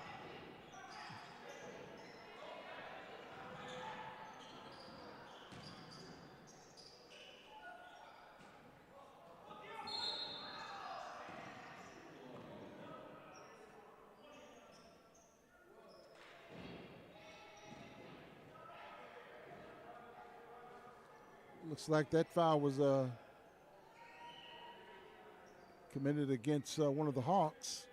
S2: Looks like that foul was committed against one of the Hawks.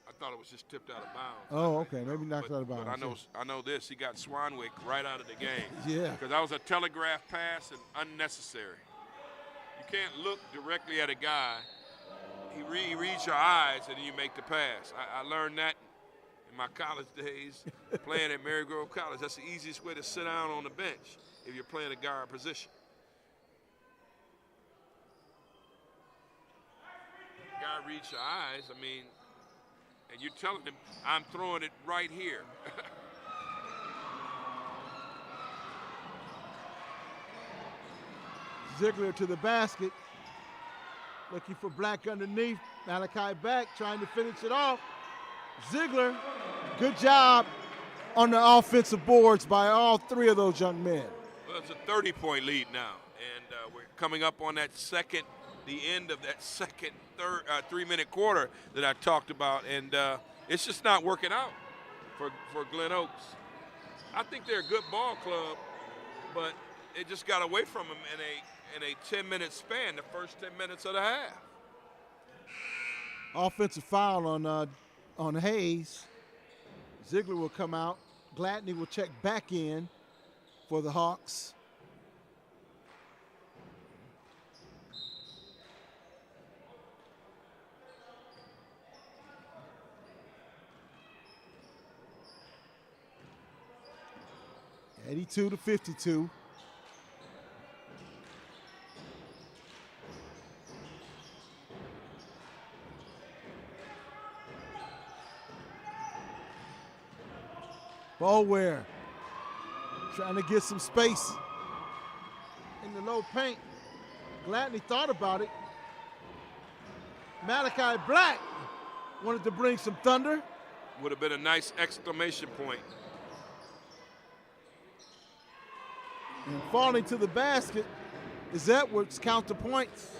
S1: I thought it was just tipped out of bounds.
S2: Oh, okay, maybe knocked out of bounds.
S1: But I know this. He got Swanwick right out of the game.
S2: Yeah.
S1: Because that was a telegraph pass and unnecessary. You can't look directly at a guy. He reads your eyes and then you make the pass. I learned that in my college days playing at Marygrove College. That's the easiest way to sit down on the bench if you're playing a guard position. Guy reads your eyes, I mean, and you're telling him, I'm throwing it right here.
S2: Ziegler to the basket. Looking for Black underneath. Malachi back, trying to finish it off. Ziegler, good job on the offensive boards by all three of those young men.
S1: Well, it's a 30-point lead now, and we're coming up on that the end of that second 3-minute quarter that I talked about, and it's just not working out for Glen Oaks. I think they're a good ball club, but it just got away from them in a 10-minute span, the first 10 minutes of the half.
S2: Offensive foul on Hayes. Ziegler will come out. Gladney will check back in for the Hawks. $82-52. Boulware trying to get some space in the low paint. Gladney thought about it. Malachi Black wanted to bring some thunder.
S1: Would have been a nice exclamation point.
S2: And falling to the basket is Edwards, counter points.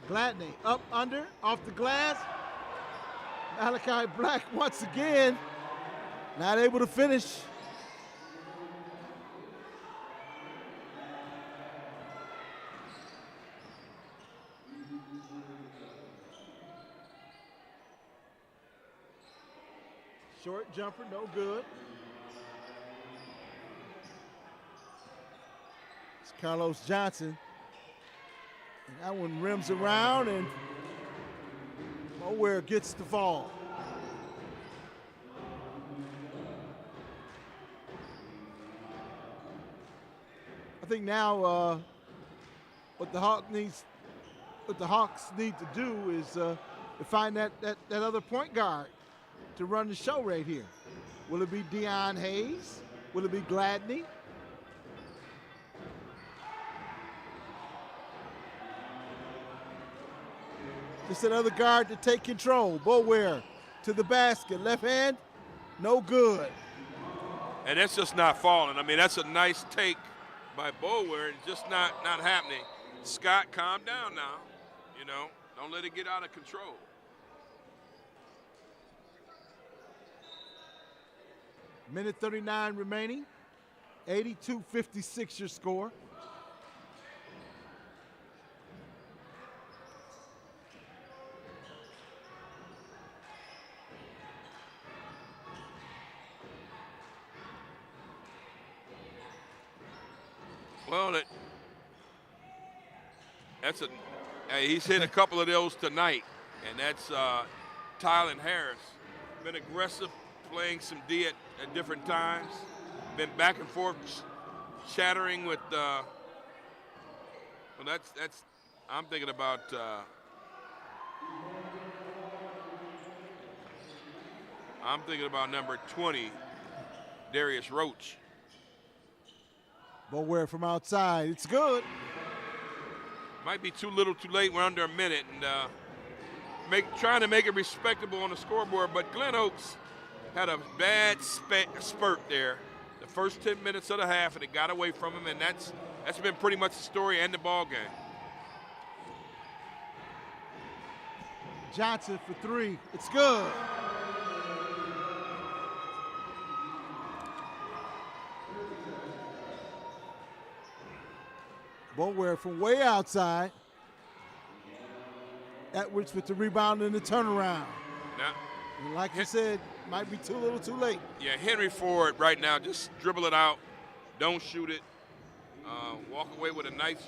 S2: Gladney up under, off the glass. Malachi Black once again, not able to finish. Short jumper, no good. It's Carlos Johnson. And that one rims around, and Boulware gets the fall. I think now what the Hawks need to do is to find that other point guard to run the show right here. Will it be Deion Hayes? Will it be Gladney? Just another guard to take control. Boulware to the basket. Left hand, no good.
S1: And that's just not falling. I mean, that's a nice take by Boulware. It's just not happening. Scott, calm down now. You know, don't let it get out of control.
S2: Minute 39 remaining. 82-56 your score.
S1: Well, he's hit a couple of those tonight, and that's Tylen Harris. Been aggressive, playing some D at different times. Been back and forth, chattering with. Well, that's. I'm thinking about. I'm thinking about number 20, Darius Roach.
S2: Boulware from outside. It's good.
S1: Might be too little, too late. We're under a minute, and trying to make it respectable on the scoreboard. But Glen Oaks had a bad spurt there, the first 10 minutes of the half, and it got away from him. And that's been pretty much the story and the ball game.
S2: Johnson for three. It's good. Boulware from way outside. Edwards with the rebound and the turnaround.
S1: Now,
S2: and like you said, might be too little, too late.
S1: Yeah, Henry Ford right now, just dribble it out, don't shoot it, walk away with a nice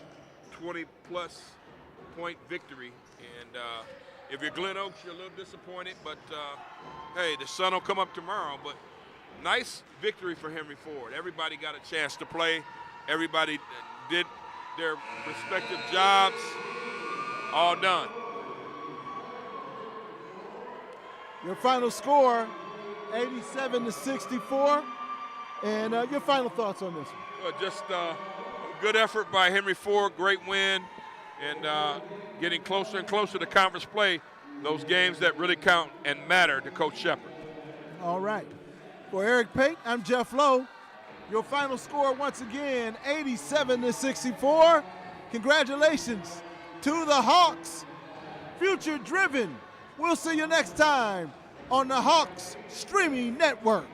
S1: 20-plus point victory. And if you're Glen Oaks, you're a little disappointed, but hey, the sun will come up tomorrow. But nice victory for Henry Ford. Everybody got a chance to play. Everybody did their respective jobs, all done.
S2: Your final score, 87-64. And your final thoughts on this one?
S1: Just good effort by Henry Ford, great win, and getting closer and closer to conference play, those games that really count and matter to Coach Shepard.
S2: All right. For Eric Pate, I'm Jeff Lowe. Your final score, once again, 87-64. Congratulations to the Hawks. Future driven. We'll see you next time on the Hawks Streaming Network.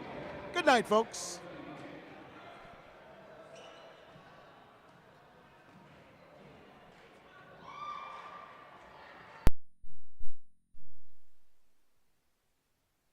S2: Good night, folks.